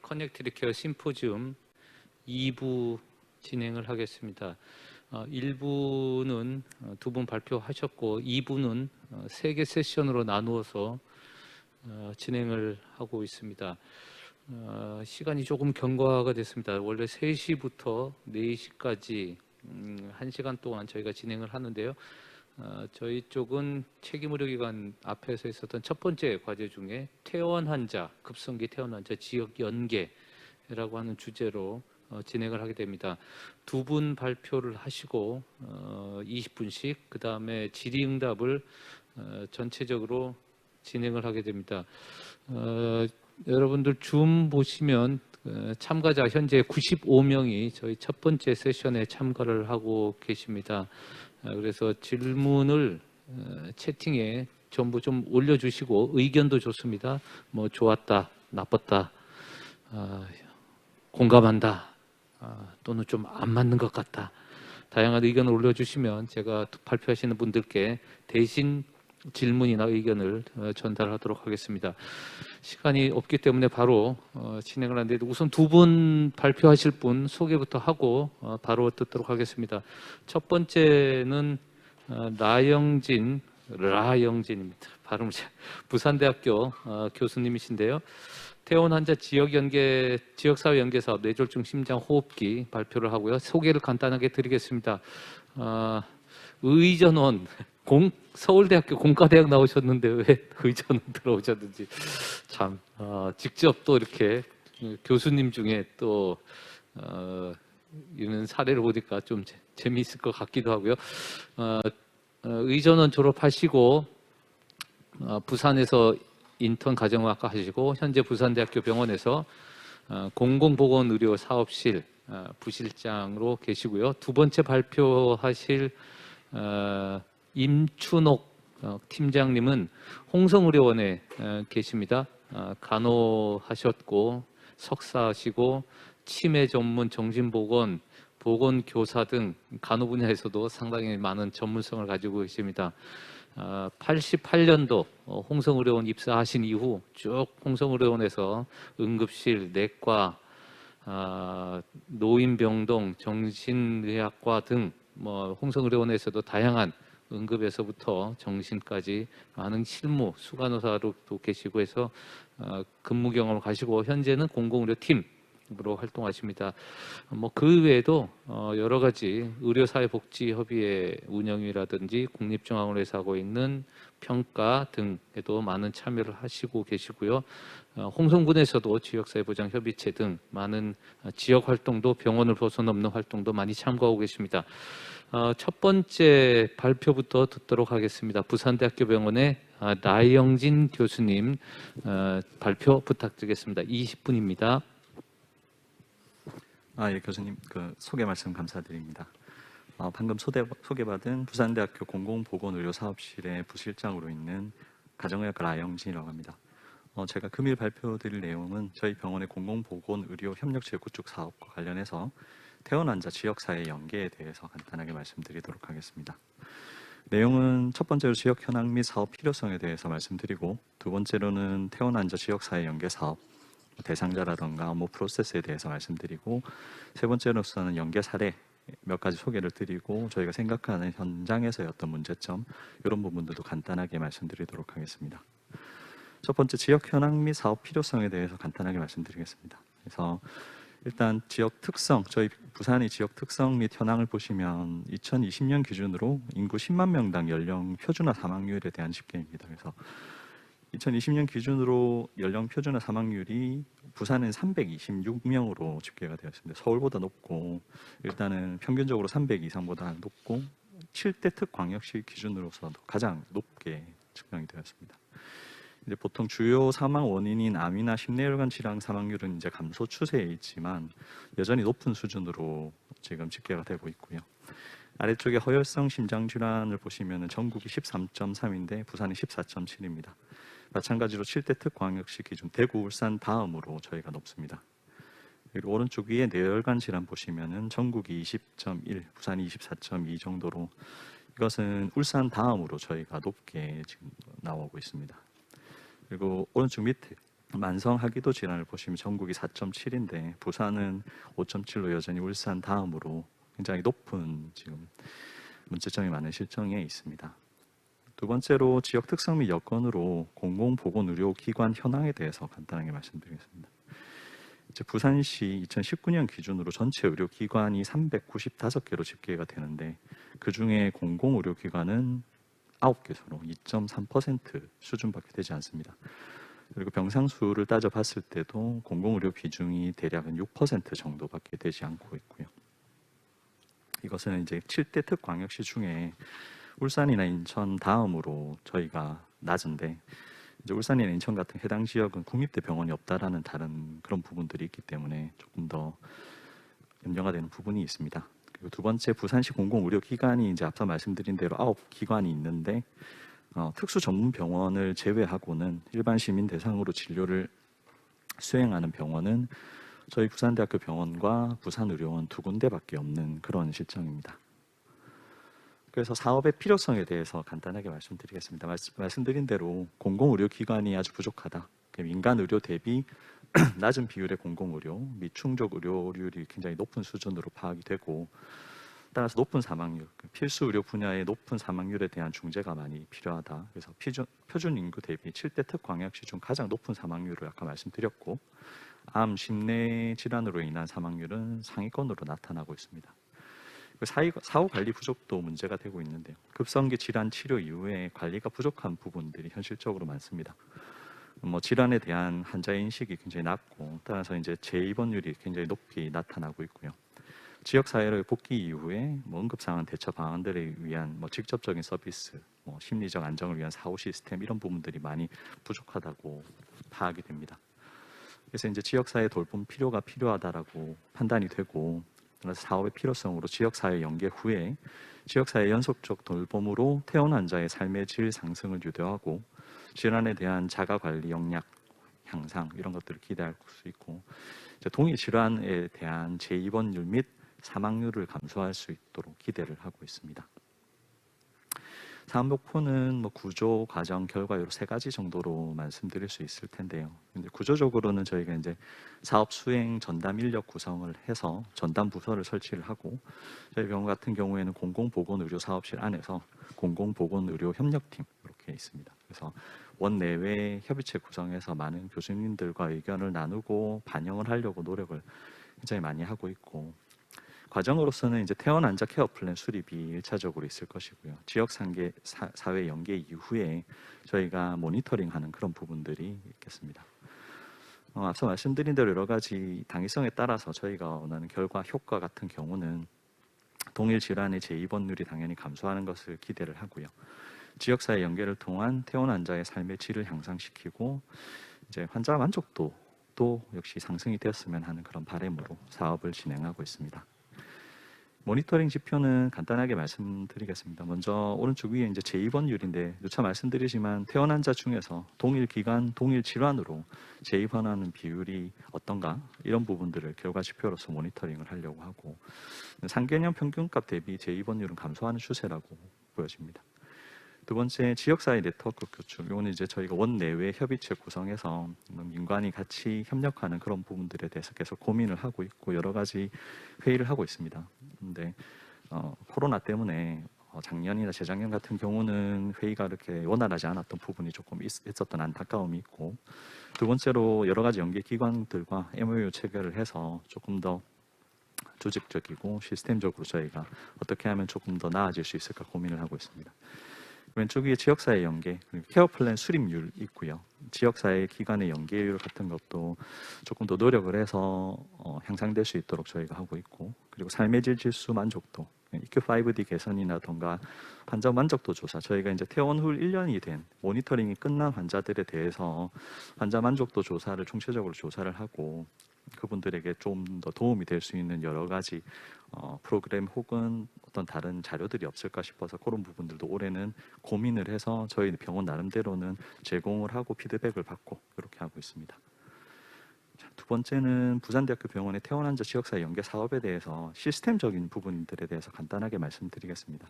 커넥티드 케어 심포지움 2부 진행을 하겠습니다. 1부는 두 분 발표하셨고 2부는 3개 세션으로 나누어서 진행을 하고 있습니다. 시간이 조금 경과가 됐습니다. 원래 3시부터 4시까지 1시간 동안 저희가 진행을 하는데요. 저희 쪽은 책임의료기관 앞에서 있었던 첫 번째 과제 중에 퇴원 환자, 급성기 퇴원 환자 지역 연계라고 하는 주제로 진행을 하게 됩니다. 두 분 발표를 하시고 20분씩 그 다음에 질의응답을 전체적으로 진행을 하게 됩니다. 여러분들 줌 보시면 참가자 현재 95명이 저희 첫 번째 세션에 참가를 하고 계십니다. 그래서 질문을 채팅에 전부 좀 올려주시고 의견도 좋습니다. 뭐 좋았다, 나빴다, 공감한다, 또는 좀 안 맞는 것 같다. 다양한 의견을 올려주시면 제가 발표하시는 분들께 대신 질문이나 의견을 전달하도록 하겠습니다. 시간이 없기 때문에 바로 진행을 하는데 우선 두 분 발표하실 분 소개부터 하고 바로 듣도록 하겠습니다. 첫 번째는 라영진입니다. 발음을 부산대학교 교수님이신데요. 퇴원 환자 지역사회 연계 사업 뇌졸중 심장 호흡기 발표를 하고요. 소개를 간단하게 드리겠습니다. 의전원 서울대학교 공과대학 나오셨는데 왜 의전원 들어오셨는지 참 직접 또 이렇게 교수님 중에 또 이런 사례를 보니까 좀 재미있을 것 같기도 하고요. 의전원 졸업하시고 부산에서 인턴 가정의학과 하시고 현재 부산대학교 병원에서 공공보건의료 사업실 부실장으로 계시고요. 두 번째 발표하실 임춘옥 팀장님은 홍성의료원에 계십니다. 간호하셨고 석사하시고 치매 전문 정신보건, 보건교사 등 간호 분야에서도 상당히 많은 전문성을 가지고 계십니다. 88년도 홍성의료원 입사하신 이후 쭉 홍성의료원에서 응급실, 내과, 노인병동, 정신의학과 등 홍성의료원에서도 다양한 응급에서부터 정신까지 많은 실무, 수간호사로도 계시고 해서 근무 경험을 가지고 현재는 공공의료팀으로 활동하십니다. 그 외에도 여러 가지 의료사회복지협의회 운영이라든지 국립중앙원에서 하고 있는 평가 등에도 많은 참여를 하시고 계시고요. 홍성군에서도 지역사회보장협의체 등 많은 지역 활동도 병원을 벗어넘는 활동도 많이 참고하고 계십니다. 첫 번째 발표부터 듣도록 하겠습니다. 부산대학교 병원의 라영진 교수님 발표 부탁드리겠습니다. 20분입니다. 예, 교수님 소개 말씀 감사드립니다. 방금 소개받은 부산대학교 공공보건의료사업실의 부실장으로 있는 가정의학과 라영진이라고 합니다. 제가 금일 발표드릴 내용은 저희 병원의 공공보건의료 협력체 구축 사업과 관련해서 퇴원 환자 지역사회 연계에 대해서 간단하게 말씀드리도록 하겠습니다. 내용은 첫 번째로 지역 현황 및 사업 필요성에 대해서 말씀드리고, 두 번째로는 퇴원 환자 지역사회 연계 사업 대상자라던가 프로세스에 대해서 말씀드리고, 세 번째로서는 연계 사례 몇 가지 소개를 드리고 저희가 생각하는 현장에서의 어떤 문제점 이런 부분들도 간단하게 말씀드리도록 하겠습니다. 첫 번째 지역 현황 및 사업 필요성에 대해서 간단하게 말씀드리겠습니다. 그래서 일단 지역 특성, 저희 부산의 지역 특성 및 현황을 보시면 2020년 기준으로 인구 10만 명당 연령 표준화 사망률에 대한 집계입니다. 그래서 2020년 기준으로 연령 표준화 사망률이 부산은 326명으로 집계가 되었습니다. 서울보다 높고 일단은 평균적으로 300 이상보다 높고 7대 특광역시 기준으로서도 가장 높게 측정이 되었습니다. 이제 보통 주요 사망 원인인 암이나 심내혈관 질환 사망률은 이제 감소 추세에 있지만 여전히 높은 수준으로 지금 집계가 되고 있고요. 아래쪽에 허혈성 심장 질환을 보시면 전국이 13.3인데 부산이 14.7입니다. 마찬가지로 7대 특광역시 기준 대구, 울산 다음으로 저희가 높습니다. 그리고 오른쪽 위에 뇌혈관 질환 보시면은 전국이 20.1, 부산이 24.2 정도로 이것은 울산 다음으로 저희가 높게 지금 나오고 있습니다. 그리고 오른쪽 밑에 만성 하기도 질환을 보시면 전국이 4.7인데 부산은 5.7로 여전히 울산 다음으로 굉장히 높은 지금 문제점이 많은 실정에 있습니다. 두 번째로 지역 특성 및 여건으로 공공보건의료기관 현황에 대해서 간단하게 말씀드리겠습니다. 이제 부산시 2019년 기준으로 전체 의료기관이 395개로 집계가 되는데 그 중에 공공의료기관은 9개소로 2.3% 수준밖에 되지 않습니다. 그리고 병상수를 따져봤을 때도 공공의료 비중이 대략은 6% 정도밖에 되지 않고 있고요. 이것은 이제 7대 특광역시 중에 울산이나 인천 다음으로 저희가 낮은데 이제 울산이나 인천 같은 해당 지역은 국립대 병원이 없다라는 다른 그런 부분들이 있기 때문에 조금 더 염려가 되는 부분이 있습니다. 그리고 두 번째 부산시 공공의료기관이 이제 앞서 말씀드린 대로 9기관이 있는데 특수 전문 병원을 제외하고는 일반 시민 대상으로 진료를 수행하는 병원은 저희 부산대학교 병원과 부산의료원 2군데밖에 없는 그런 실정입니다. 그래서 사업의 필요성에 대해서 간단하게 말씀드리겠습니다. 말씀드린 대로 공공의료기관이 아주 부족하다. 민간 의료 대비 낮은 비율의 공공의료, 미충족 의료율이 굉장히 높은 수준으로 파악이 되고 따라서 높은 사망률, 필수 의료 분야의 높은 사망률에 대한 중재가 많이 필요하다. 그래서 표준 인구 대비 7대 특광역시 중 가장 높은 사망률을 아까 말씀드렸고 암, 심내 질환으로 인한 사망률은 상위권으로 나타나고 있습니다. 사후 관리 부족도 문제가 되고 있는데요. 급성기 질환 치료 이후에 관리가 부족한 부분들이 현실적으로 많습니다. 질환에 대한 환자 인식이 굉장히 낮고 따라서 이제 재입원율이 굉장히 높이 나타나고 있고요. 지역 사회를 복귀 이후에 응급 상황 대처 방안들에 위한 직접적인 서비스, 심리적 안정을 위한 사후 시스템 이런 부분들이 많이 부족하다고 파악이 됩니다. 그래서 이제 지역 사회 돌봄 필요가 필요하다라고 판단이 되고 그래서 사업의 필요성으로 지역 사회 연계 후에 지역 사회 연속적 돌봄으로 퇴원 환자의 삶의 질 상승을 유도하고 질환에 대한 자가 관리 역량 향상 이런 것들을 기대할 수 있고 동일 질환에 대한 재입원율 및 사망률을 감소할 수 있도록 기대를 하고 있습니다. 사업 목표는 구조, 과정, 결과 이런 3가지 정도로 말씀드릴 수 있을 텐데요. 근데 구조적으로는 저희가 이제 사업 수행 전담 인력 구성을 해서 전담 부서를 설치를 하고 저희 병원 같은 경우에는 공공보건의료 사업실 안에서 공공보건의료 협력팀 이렇게 있습니다. 그래서 원 내외 협의체 구성해서 많은 교수님들과 의견을 나누고 반영을 하려고 노력을 굉장히 많이 하고 있고 과정으로서는 이제 퇴원 환자 케어 플랜 수립이 1차적으로 있을 것이고요. 지역 사회 연계 이후에 저희가 모니터링하는 그런 부분들이 있겠습니다. 앞서 말씀드린 대로 여러 가지 당위성에 따라서 저희가 원하는 결과 효과 같은 경우는 동일 질환의 재입원율이 당연히 감소하는 것을 기대를 하고요. 지역 사회 연계를 통한 퇴원 환자의 삶의 질을 향상시키고 이제 환자 만족도도 역시 상승이 되었으면 하는 그런 바람으로 사업을 진행하고 있습니다. 모니터링 지표는 간단하게 말씀드리겠습니다. 먼저 오른쪽 위에 이제 재입원율인데 누차 말씀드리지만 퇴원 환자 중에서 동일 기간, 동일 질환으로 재입원하는 비율이 어떤가 이런 부분들을 결과 지표로서 모니터링을 하려고 하고 상개년 평균값 대비 재입원율은 감소하는 추세라고 보여집니다. 두 번째 지역사회 네트워크 구축. 이거는 이제 저희가 원 내외 협의체 구성해서 민관이 같이 협력하는 그런 부분들에 대해서 계속 고민을 하고 있고 여러 가지 회의를 하고 있습니다. 근데 코로나 때문에 작년이나 재작년 같은 경우는 회의가 이렇게 원활하지 않았던 부분이 조금 있었던 안타까움이 있고 두 번째로 여러 가지 연계 기관들과 MOU 체결을 해서 조금 더 조직적이고 시스템적으로 저희가 어떻게 하면 조금 더 나아질 수 있을까 고민을 하고 있습니다. 왼쪽 위에 지역사회 연계, 그리고 케어 플랜 수립률 있고요. 지역사회 기관의 연계율 같은 것도 조금 더 노력을 해서 향상될 수 있도록 저희가 하고 있고 그리고 삶의 질 지수 만족도, EQ5D 개선이라던가 환자 만족도 조사, 저희가 이제 퇴원 후 1년이 된 모니터링이 끝난 환자들에 대해서 환자 만족도 조사를 총체적으로 조사를 하고 그분들에게 좀 더 도움이 될 수 있는 여러 가지 프로그램 혹은 어떤 다른 자료들이 없을까 싶어서 그런 부분들도 올해는 고민을 해서 저희 병원 나름대로는 제공을 하고 피드백을 받고 그렇게 하고 있습니다. 두 번째는 부산대학교 병원의 퇴원 환자 지역사회 연계 사업에 대해서 시스템적인 부분들에 대해서 간단하게 말씀드리겠습니다.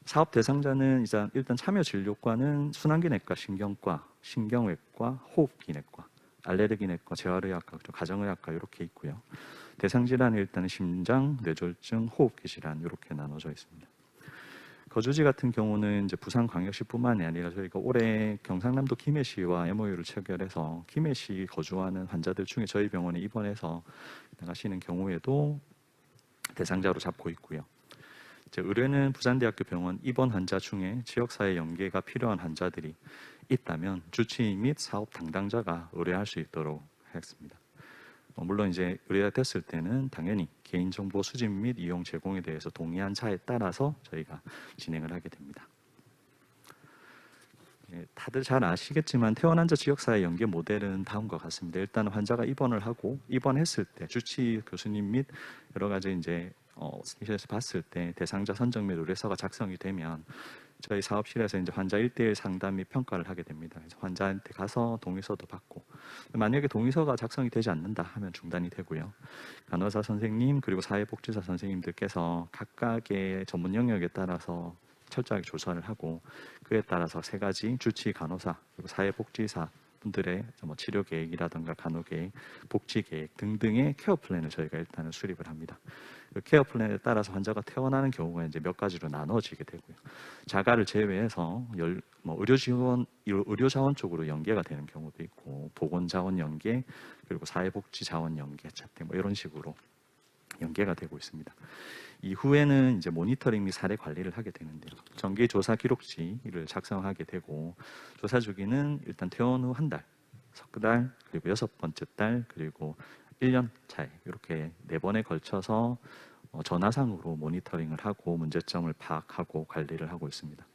사업 대상자는 일단 참여 진료과는 순환기내과, 신경과, 신경외과, 호흡기내과 알레르기내과, 재활의학과, 가정의학과 이렇게 있고요. 대상 질환이 일단은 심장, 뇌졸중, 호흡기 질환 이렇게 나눠져 있습니다. 거주지 같은 경우는 이제 부산광역시뿐만이 아니라 저희가 올해 경상남도 김해시와 MOU를 체결해서 김해시 거주하는 환자들 중에 저희 병원에 입원해서 나가시는 경우에도 대상자로 잡고 있고요. 이제 의뢰는 부산대학교 병원 입원 환자 중에 지역사회 연계가 필요한 환자들이 있다면 주치의 및 사업 담당자가 의뢰할 수 있도록 했습니다. 물론 이제 의뢰가 됐을 때는 당연히 개인정보 수집 및 이용 제공에 대해서 동의한 자에 따라서 저희가 진행을 하게 됩니다. 다들 잘 아시겠지만 퇴원 환자 지역사회 연계 모델은 다음과 같습니다. 일단 환자가 입원을 하고 입원했을 때 주치의 교수님 및 여러 가지 이제 실에서 봤을 때 대상자 선정 및 의뢰서가 작성이 되면 저희 사업실에서 이제 환자 1대1 상담 및 평가를 하게 됩니다. 그래서 환자한테 가서 동의서도 받고 만약에 동의서가 작성이 되지 않는다 하면 중단이 되고요. 간호사 선생님 그리고 사회복지사 선생님들께서 각각의 전문 영역에 따라서 철저하게 조사를 하고 그에 따라서 세 가지 주치의 간호사 그리고 사회복지사 분들의 치료 계획이라든가 간호 계획, 복지 계획 등등의 케어 플랜을 저희가 일단은 수립을 합니다. 그 케어 플랜에 따라서 환자가 퇴원하는 경우가 이제 몇 가지로 나눠지게 되고요. 자가를 제외해서 의료 자원 쪽으로 연계가 되는 경우도 있고 보건 자원 연계 그리고 사회복지 자원 연계 뭐 이런 식으로 연계가 되고 있습니다. 이후에는 이제 모니터링 및 사례 관리를 하게 되는데요. 정기 조사 기록지를 작성하게 되고 조사 주기는 일단 퇴원 후 한 달, 석 달, 그리고 6번째 달, 그리고 1년 차에 이렇게 4번에 걸쳐서 전화상으로 모니터링을 하고 문제점을 파악하고 관리를 하고 있습니다.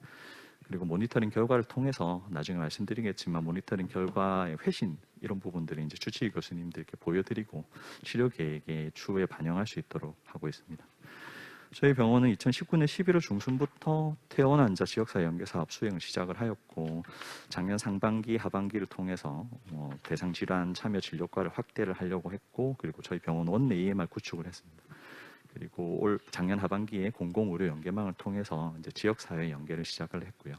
그리고 모니터링 결과를 통해서 나중에 말씀드리겠지만 모니터링 결과의 회신 이런 부분들을 이제 주치의 교수님들께 보여드리고 치료 계획에 추후에 반영할 수 있도록 하고 있습니다. 저희 병원은 2019년 11월 중순부터 퇴원 환자 지역사회 연계 사업 수행을 시작을 하였고 작년 상반기 하반기를 통해서 대상 질환 참여 진료과를 확대를 하려고 했고 그리고 저희 병원 원내 EMR 구축을 했습니다. 그리고 작년 하반기에 공공의료 연계망을 통해서 이제 지역사회 연계를 시작을 했고요.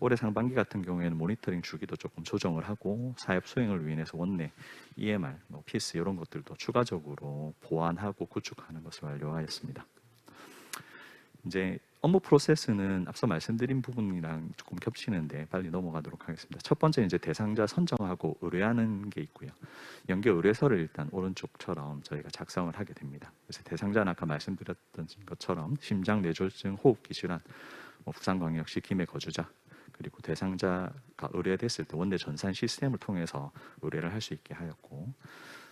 올해 상반기 같은 경우에는 모니터링 주기도 조금 조정을 하고 사업 수행을 위해서 원내 EMR, PS 이런 것들도 추가적으로 보완하고 구축하는 것을 완료하였습니다. 이제 업무 프로세스는 앞서 말씀드린 부분이랑 조금 겹치는데 빨리 넘어가도록 하겠습니다. 첫 번째 이제 대상자 선정하고 의뢰하는 게 있고요. 연계 의뢰서를 일단 오른쪽처럼 저희가 작성을 하게 됩니다. 그래서 대상자는 아까 말씀드렸던 것처럼 심장 뇌졸중, 호흡기 질환, 부산광역시 김해 거주자 그리고 대상자가 의뢰됐을 때 원내 전산 시스템을 통해서 의뢰를 할 수 있게 하였고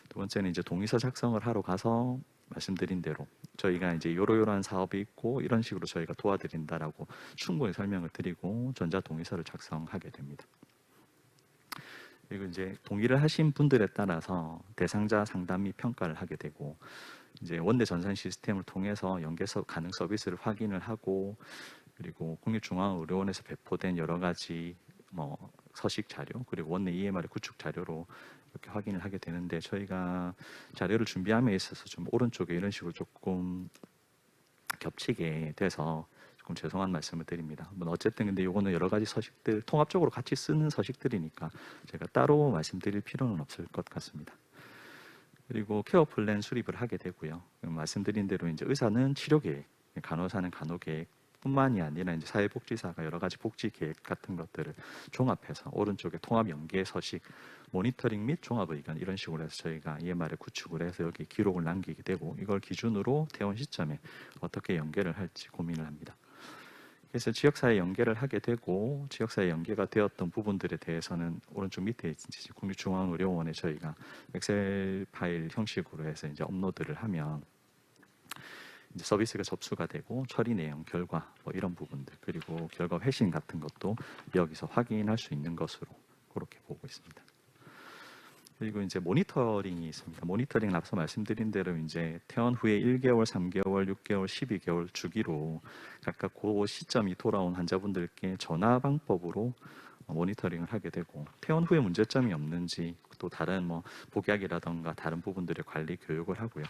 두 번째는 이제 동의서 작성을 하러 가서 말씀드린 대로 저희가 이제 요러요러한 사업이 있고 이런 식으로 저희가 도와드린다라고 충분히 설명을 드리고 전자 동의서를 작성하게 됩니다. 그리고 이제 동의를 하신 분들에 따라서 대상자 상담 및 평가를 하게 되고 이제 원내 전산 시스템을 통해서 연계서 가능 서비스를 확인을 하고 그리고 국립중앙의료원에서 배포된 여러 가지 서식 자료 그리고 원내 EMR의 구축 자료로 이렇게 확인을 하게 되는데 저희가 자료를 준비함에 있어서 좀 오른쪽에 이런 식으로 조금 겹치게 돼서 조금 죄송한 말씀을 드립니다. 어쨌든 근데 이거는 여러 가지 서식들 통합적으로 같이 쓰는 서식들이니까 제가 따로 말씀드릴 필요는 없을 것 같습니다. 그리고 케어 플랜 수립을 하게 되고요. 말씀드린 대로 이제 의사는 치료 계획, 간호사는 간호 계획 뿐만이 아니라 이제 사회복지사가 여러 가지 복지 계획 같은 것들을 종합해서 오른쪽에 통합 연계 서식, 모니터링 및 종합 의견 이런 식으로 해서 저희가 EMR에 구축을 해서 여기 기록을 남기게 되고 이걸 기준으로 퇴원 시점에 어떻게 연계를 할지 고민을 합니다. 그래서 지역사회 연계를 하게 되고 지역사회 연계가 되었던 부분들에 대해서는 오른쪽 밑에 국립중앙의료원에 저희가 엑셀 파일 형식으로 해서 이제 업로드를 하면 이제 서비스가 접수가 되고 처리 내용, 결과 이런 부분들 그리고 결과 회신 같은 것도 여기서 확인할 수 있는 것으로 그렇게 보고 있습니다. 그리고 이제 모니터링이 있습니다. 모니터링은 앞서 말씀드린 대로 이제 퇴원 후에 1개월, 3개월, 6개월, 12개월 주기로 각각 그 시점이 돌아온 환자분들께 전화 방법으로 모니터링을 하게 되고 퇴원 후에 문제점이 없는지 또 다른 복약이라던가 다른 부분들의 관리 교육을 하고요.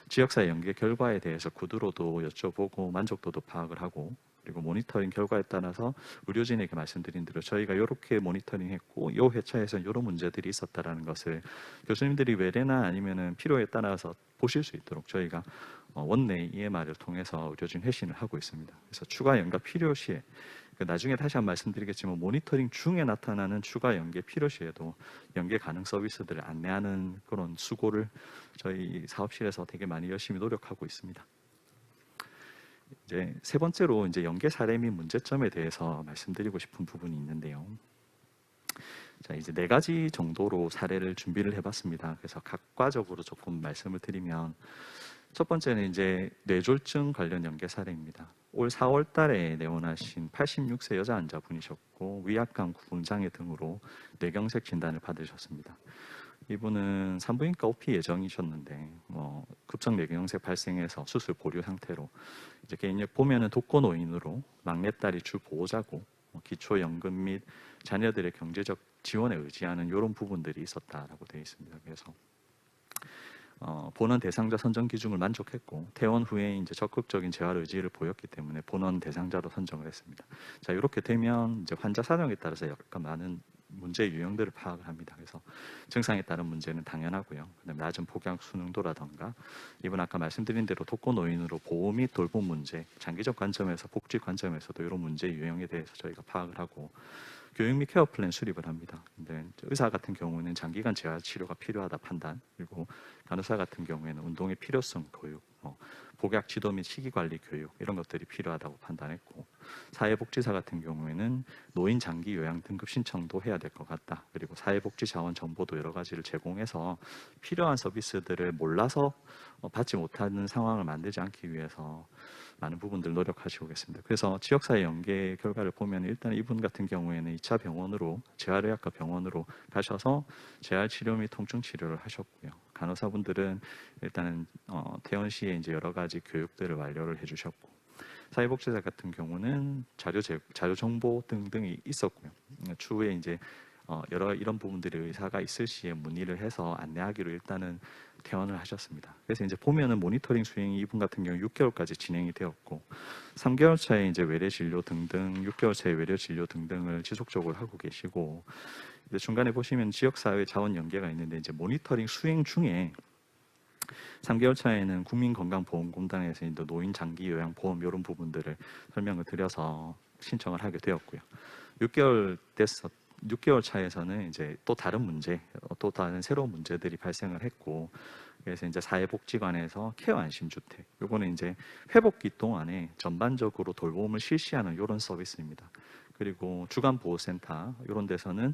지역사회 연계 결과에 대해서 구두로도 여쭤보고 만족도도 파악을 하고 그리고 모니터링 결과에 따라서 의료진에게 말씀드린 대로 저희가 이렇게 모니터링했고 이 회차에서 이런 문제들이 있었다라는 것을 교수님들이 외래나 아니면은 필요에 따라서 보실 수 있도록 저희가 원내 EMR을 통해서 의료진 회신을 하고 있습니다. 그래서 추가 연가 필요 시에 나중에 다시 한번 말씀드리겠지만 모니터링 중에 나타나는 추가 연계 필요 시에도 연계 가능 서비스들을 안내하는 그런 수고를 저희 사업실에서 되게 많이 열심히 노력하고 있습니다. 이제 세 번째로 이제 연계 사례 및 문제점에 대해서 말씀드리고 싶은 부분이 있는데요. 자, 이제 네 가지 정도로 사례를 준비를 해봤습니다. 그래서 각과적으로 조금 말씀을 드리면 첫 번째는 이제 뇌졸중 관련 연계 사례입니다. 올 4월 달에 내원하신 86세 여자 환자분이셨고 위압감, 구분장애 등으로 뇌경색 진단을 받으셨습니다. 이분은 산부인과 OP 예정이셨는데 급성 뇌경색 발생해서 수술 보류 상태로 이제 개인력 보면은 독거노인으로 막내딸이 주 보호자고 기초연금 및 자녀들의 경제적 지원에 의지하는 이런 부분들이 있었다라고 되어 있습니다. 그래서 본원 대상자 선정 기준을 만족했고 퇴원 후에 이제 적극적인 재활 의지를 보였기 때문에 본원 대상자로 선정을 했습니다. 자, 이렇게 되면 이제 환자 사정에 따라서 약간 많은 문제 유형들을 파악을 합니다. 그래서 증상에 따른 문제는 당연하고요. 그다음에 낮은 복약 수능도라던가 이번 아까 말씀드린 대로 독거노인으로 보호 및 돌봄 문제, 장기적 관점에서 복지 관점에서도 이런 문제 유형에 대해서 저희가 파악을 하고 교육 및 케어 플랜 수립을 합니다. 근데 의사 같은 경우는 장기간 재활 치료가 필요하다 판단, 그리고 간호사 같은 경우에는 운동의 필요성 교육, 복약 지도 및 식이 관리 교육 이런 것들이 필요하다고 판단했고, 사회복지사 같은 경우에는 노인 장기 요양 등급 신청도 해야 될 것 같다. 그리고 사회복지 자원 정보도 여러 가지를 제공해서 필요한 서비스들을 몰라서 받지 못하는 상황을 만들지 않기 위해서 많은 부분들 노력하시고 계십니다. 그래서 지역사회 연계 결과를 보면 일단 이분 같은 경우에는 2차 병원으로 재활의학과 병원으로 가셔서 재활 치료 및 통증 치료를 하셨고요. 간호사분들은 일단은 퇴원 시에 이제 여러 가지 교육들을 완료를 해주셨고, 사회복지사 같은 경우는 자료 정보 등등이 있었고요. 추후에 이제 여러 이런 부분들이 의사가 있을 시에 문의를 해서 안내하기로 일단은 퇴원을 하셨습니다. 그래서 이제 보면은 모니터링 수행이 이분 같은 경우 6개월까지 진행이 되었고 3개월 차에 이제 외래 진료 등등 6개월 차에 외래 진료 등등을 지속적으로 하고 계시고, 이제 중간에 보시면 지역사회 자원 연계가 있는데 이제 모니터링 수행 중에 3개월 차에는 국민건강보험공단에서 이제 노인 장기 요양 보험 이런 부분들을 설명을 드려서 신청을 하게 되었고요. 6개월 차에서는 이제 또 다른 문제, 또 다른 새로운 문제들이 발생을 했고, 그래서 이제 사회복지관에서 케어 안심주택, 요거는 이제 회복기 동안에 전반적으로 돌봄을 실시하는 이런 서비스입니다. 그리고 주간보호센터 이런 데서는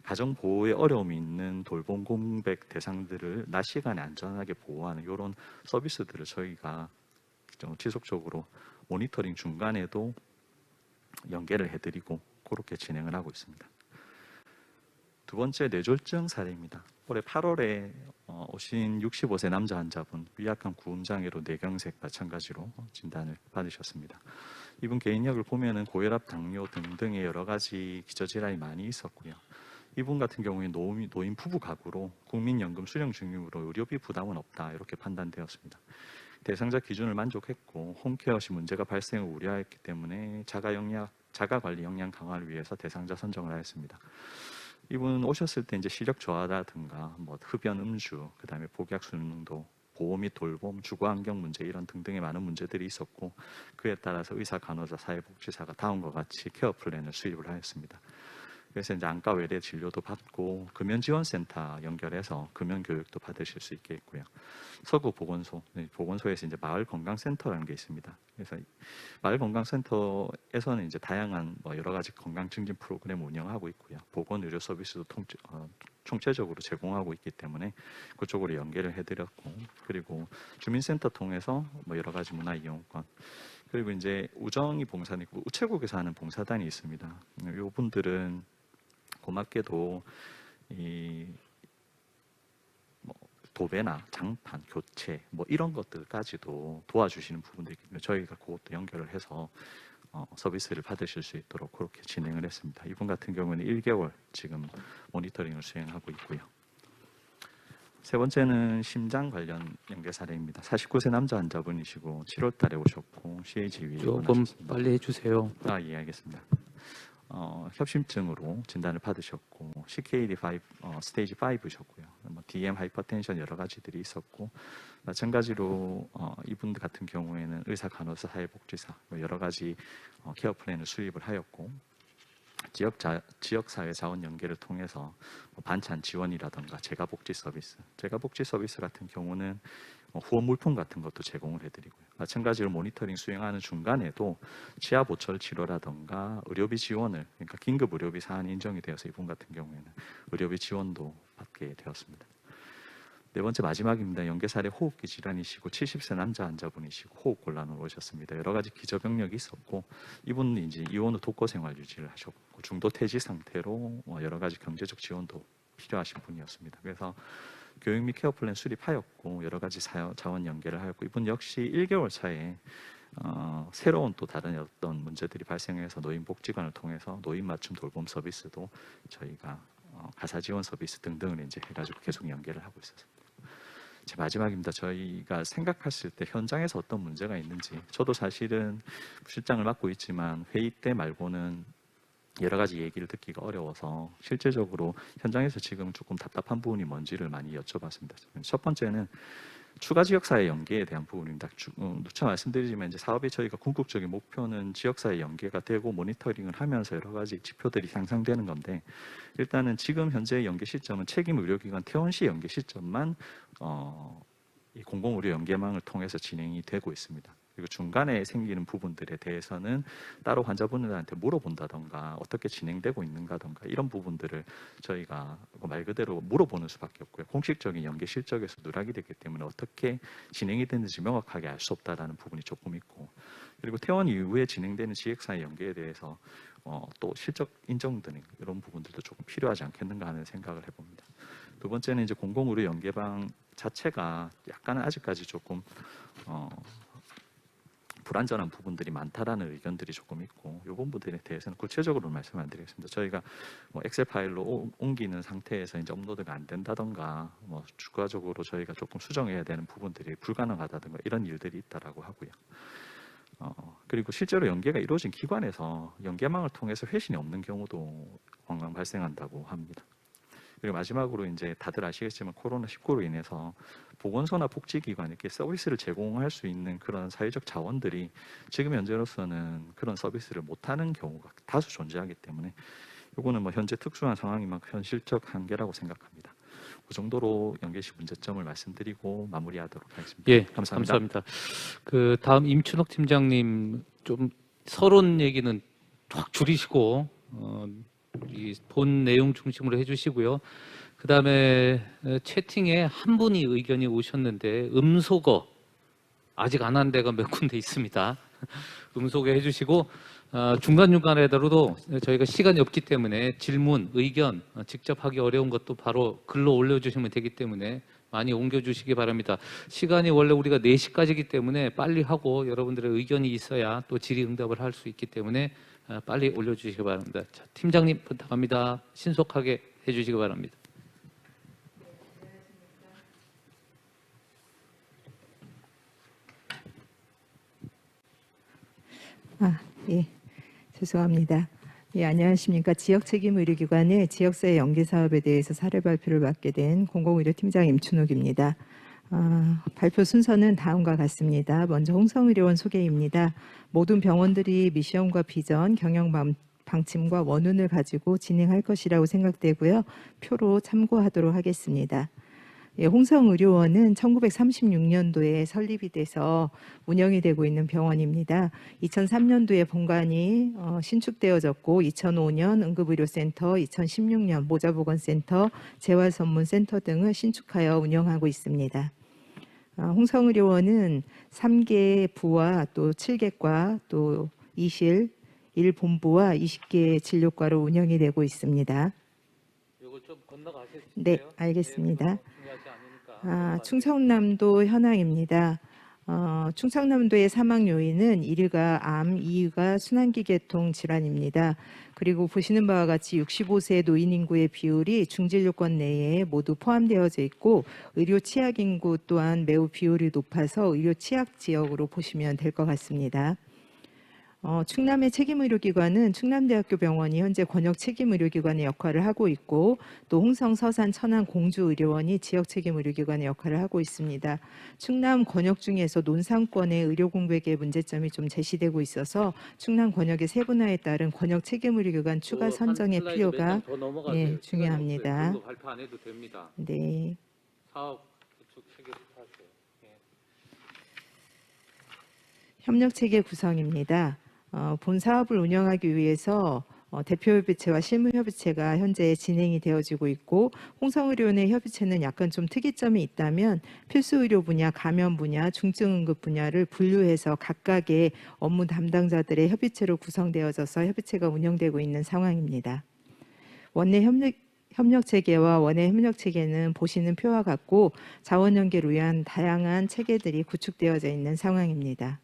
가정 보호에 어려움이 있는 돌봄 공백 대상들을 낮 시간에 안전하게 보호하는 이런 서비스들을 저희가 지속적으로 모니터링 중간에도 연계를 해드리고 그렇게 진행을 하고 있습니다. 두 번째 뇌졸중 사례입니다. 올해 8월에 오신 65세 남자 환자분 위압감 구음장애로 뇌경색 마찬가지로 진단을 받으셨습니다. 이분 개인력을 보면은 고혈압, 당뇨 등등의 여러 가지 기저질환이 많이 있었고요. 이분 같은 경우에 노인 부부 가구로 국민연금 수령 중이므로 의료비 부담은 없다 이렇게 판단되었습니다. 대상자 기준을 만족했고 홈케어 시 문제가 발생을 우려했기 때문에 자가관리 역량 강화를 위해서 대상자 선정을 하였습니다. 이분 오셨을 때 이제 시력 저하라든가 흡연 음주, 그다음에 복약 수능도, 보호 및 돌봄, 주거 환경 문제 이런 등등의 많은 문제들이 있었고, 그에 따라서 의사, 간호사, 사회복지사가 다음과 같이 케어 플랜을 수립을 하였습니다. 그래서 이제 안과 외래 진료도 받고 금연지원센터 연결해서 금연 교육도 받으실 수 있게 했고요. 서구 보건소에서 이제 마을 건강센터라는 게 있습니다. 그래서 마을 건강센터에서는 이제 다양한 여러 가지 건강 증진 프로그램 운영하고 있고요. 보건 의료 서비스도 총체적으로 제공하고 있기 때문에 그쪽으로 연계를 해드렸고, 그리고 주민센터 통해서 여러 가지 문화 이용권, 그리고 이제 우정이 봉사는 있고 우체국에서 하는 봉사단이 있습니다. 이 분들은 고맙게도 이 도배나 장판, 교체 이런 것들까지도 도와주시는 부분들이 있기 때문에 저희가 그것도 연결을 해서 서비스를 받으실 수 있도록 그렇게 진행을 했습니다. 이분 같은 경우는 1개월 지금 모니터링을 수행하고 있고요. 세 번째는 심장 관련 연계 사례입니다. 49세 남자 환자분이시고 7월 달에 오셨고 CAG위 조금 입원하셨습니다. 빨리 해주세요. 예, 알겠습니다. 협심증으로 진단을 받으셨고 CKD5 스테이지 5셨고요. 뭐 DM 하이퍼텐션 여러 가지들이 있었고 마찬가지로 이분 같은 경우에는 의사, 간호사, 사회복지사 여러 가지 케어 플랜을 수립을 하였고 지역사회 자원 연계를 통해서 반찬 지원이라든가 재가복지 서비스 같은 경우는 후원 물품 같은 것도 제공을 해드리고요. 마찬가지로 모니터링 수행하는 중간에도 치아 보철 치료라든가 의료비 지원을, 그러니까 긴급 의료비 사안이 인정이 되어서 이분 같은 경우에는 의료비 지원도 받게 되었습니다. 네 번째 마지막입니다. 연계 사례 호흡기 질환이시고 70세 남자 환자분이시고 호흡 곤란으로 오셨습니다. 여러 가지 기저병력이 있었고 이분은 이제 이혼 후 독거 생활 유지를 하셨고 중도 퇴직 상태로 여러 가지 경제적 지원도 필요하신 분이었습니다. 그래서 교육 및 케어 플랜 수립하였고 여러 가지 자원 연계를 하였고 이분 역시 1개월 차에 새로운 또 다른 어떤 문제들이 발생해서 노인복지관을 통해서 노인 맞춤 돌봄 서비스도 저희가 가사 지원 서비스 등등을 이제 해가지고 계속 연계를 하고 있었습니다. 제 마지막입니다. 저희가 생각했을 때 현장에서 어떤 문제가 있는지 저도 사실은 실장을 맡고 있지만 회의 때 말고는 여러 가지 얘기를 듣기가 어려워서 실제적으로 현장에서 지금 조금 답답한 부분이 뭔지를 많이 여쭤봤습니다. 첫 번째는 추가 지역사회 연계에 대한 부분입니다. 누차 말씀드리지만 이제 사업이 저희가 궁극적인 목표는 지역사회 연계가 되고 모니터링을 하면서 여러 가지 지표들이 향상되는 건데 일단은 지금 현재 연계 시점은 책임 의료기관 퇴원시 연계 시점만 이 공공의료 연계망을 통해서 진행이 되고 있습니다. 그리고 중간에 생기는 부분들에 대해서는 따로 환자분들한테 물어본다던가 어떻게 진행되고 있는가던가 이런 부분들을 저희가 말 그대로 물어보는 수밖에 없고요. 공식적인 연계 실적에서 누락이 됐기 때문에 어떻게 진행이 됐는지 명확하게 알 수 없다라는 부분이 조금 있고 그리고 퇴원 이후에 진행되는 지역사회 연계에 대해서 또 실적 인정 등 이런 부분들도 조금 필요하지 않겠는가 하는 생각을 해봅니다. 두 번째는 이제 공공의료 연계방 자체가 약간 아직까지 조금 불안전한 부분들이 많다라는 의견들이 조금 있고 이 부분들에 대해서는 구체적으로 말씀 안 드리겠습니다. 저희가 엑셀 파일로 옮기는 상태에서 이제 업로드가 안 된다던가 추가적으로 저희가 조금 수정해야 되는 부분들이 불가능하다든가 이런 일들이 있다라고 하고요. 그리고 실제로 연계가 이루어진 기관에서 연계망을 통해서 회신이 없는 경우도 관광 발생한다고 합니다. 그리고 마지막으로 이제 다들 아시겠지만 코로나19로 인해서 보건소나 복지기관 이렇게 서비스를 제공할 수 있는 그런 사회적 자원들이 지금 현재로서는 그런 서비스를 못하는 경우가 다수 존재하기 때문에 이거는 뭐 현재 특수한 상황인 만큼 현실적 한계라고 생각합니다. 그 정도로 연계시 문제점을 말씀드리고 마무리하도록 하겠습니다. 예, 감사합니다. 감사합니다. 그 다음 임춘옥 팀장님 좀 서론 얘기는 확 줄이시고 이 본 내용 중심으로 해주시고요. 그 다음에 채팅에 한 분이 의견이 오셨는데 음소거 아직 안 한 데가 몇 군데 있습니다. 음소거 해주시고 중간중간에라도 저희가 시간이 없기 때문에 질문, 의견 직접 하기 어려운 것도 바로 글로 올려주시면 되기 때문에 많이 옮겨주시기 바랍니다. 시간이 원래 우리가 4시까지이기 때문에 빨리 하고 여러분들의 의견이 있어야 또 질의응답을 할 수 있기 때문에 빨리 올려주시기 바랍니다. 자, 팀장님 부탁합니다. 신속하게 해주시기 바랍니다. 예, 죄송합니다. 예, 안녕하십니까. 지역책임의료기관의 지역사회 연계사업에 대해서 사례 발표를 맡게 된 공공의료팀장 임춘옥입니다. 발표 순서는 다음과 같습니다. 먼저 홍성의료원 소개입니다. 모든 병원들이 미션과 비전, 경영 방침과 원훈을 가지고 진행할 것이라고 생각되고요. 표로 참고하도록 하겠습니다. 예, 홍성의료원은 1936년도에 설립이 돼서 운영이 되고 있는 병원입니다. 2003년도에 본관이 신축되어졌고 2005년 응급의료센터, 2016년 모자보건센터, 재활전문센터 등을 신축하여 운영하고 있습니다. 홍성의료원은 3개 부와 또 7개과 또 2실, 1본부와 20개 진료과로 운영이 되고 있습니다. 이거 좀 건너가세요. 네, 알겠습니다. 중요하지 않으니까. 충청남도 현황입니다. 충청남도의 사망 요인은 1위가 암, 2위가 순환기계통 질환입니다. 그리고 보시는 바와 같이 65세 노인 인구의 비율이 중진료권 내에 모두 포함되어져 있고 의료 취약 인구 또한 매우 비율이 높아서 의료 취약 지역으로 보시면 될 것 같습니다. 충남의 책임의료기관은 충남대학교 병원이 현재 권역 책임의료기관의 역할을 하고 있고 또 홍성, 서산, 천안, 공주의료원이 지역 책임의료기관의 역할을 하고 있습니다. 충남 권역 중에서 논상권의 의료 공백의 문제점이 좀 제시되고 있어서 충남 권역의 세분화에 따른 권역 책임의료기관 추가 한 선정의 슬라이드 필요가 몇장더 넘어가세요. 시간이 중요합니다. 없어요. 그런 거 발표 안 해도 됩니다. 네. 사업 구축 체계 부탁해요. 예. 협력 체계 구성입니다. 본 사업을 운영하기 위해서 대표 협의체와 실무 협의체가 현재 진행이 되어지고 있고 홍성의료원의 협의체는 약간 좀 특이점이 있다면 필수 의료 분야, 감염 분야, 중증 응급 분야를 분류해서 각각의 업무 담당자들의 협의체로 구성되어져서 협의체가 운영되고 있는 상황입니다. 원내 협력 체계와 원외 협력 체계는 보시는 표와 같고 자원 연계를 위한 다양한 체계들이 구축되어져 있는 상황입니다.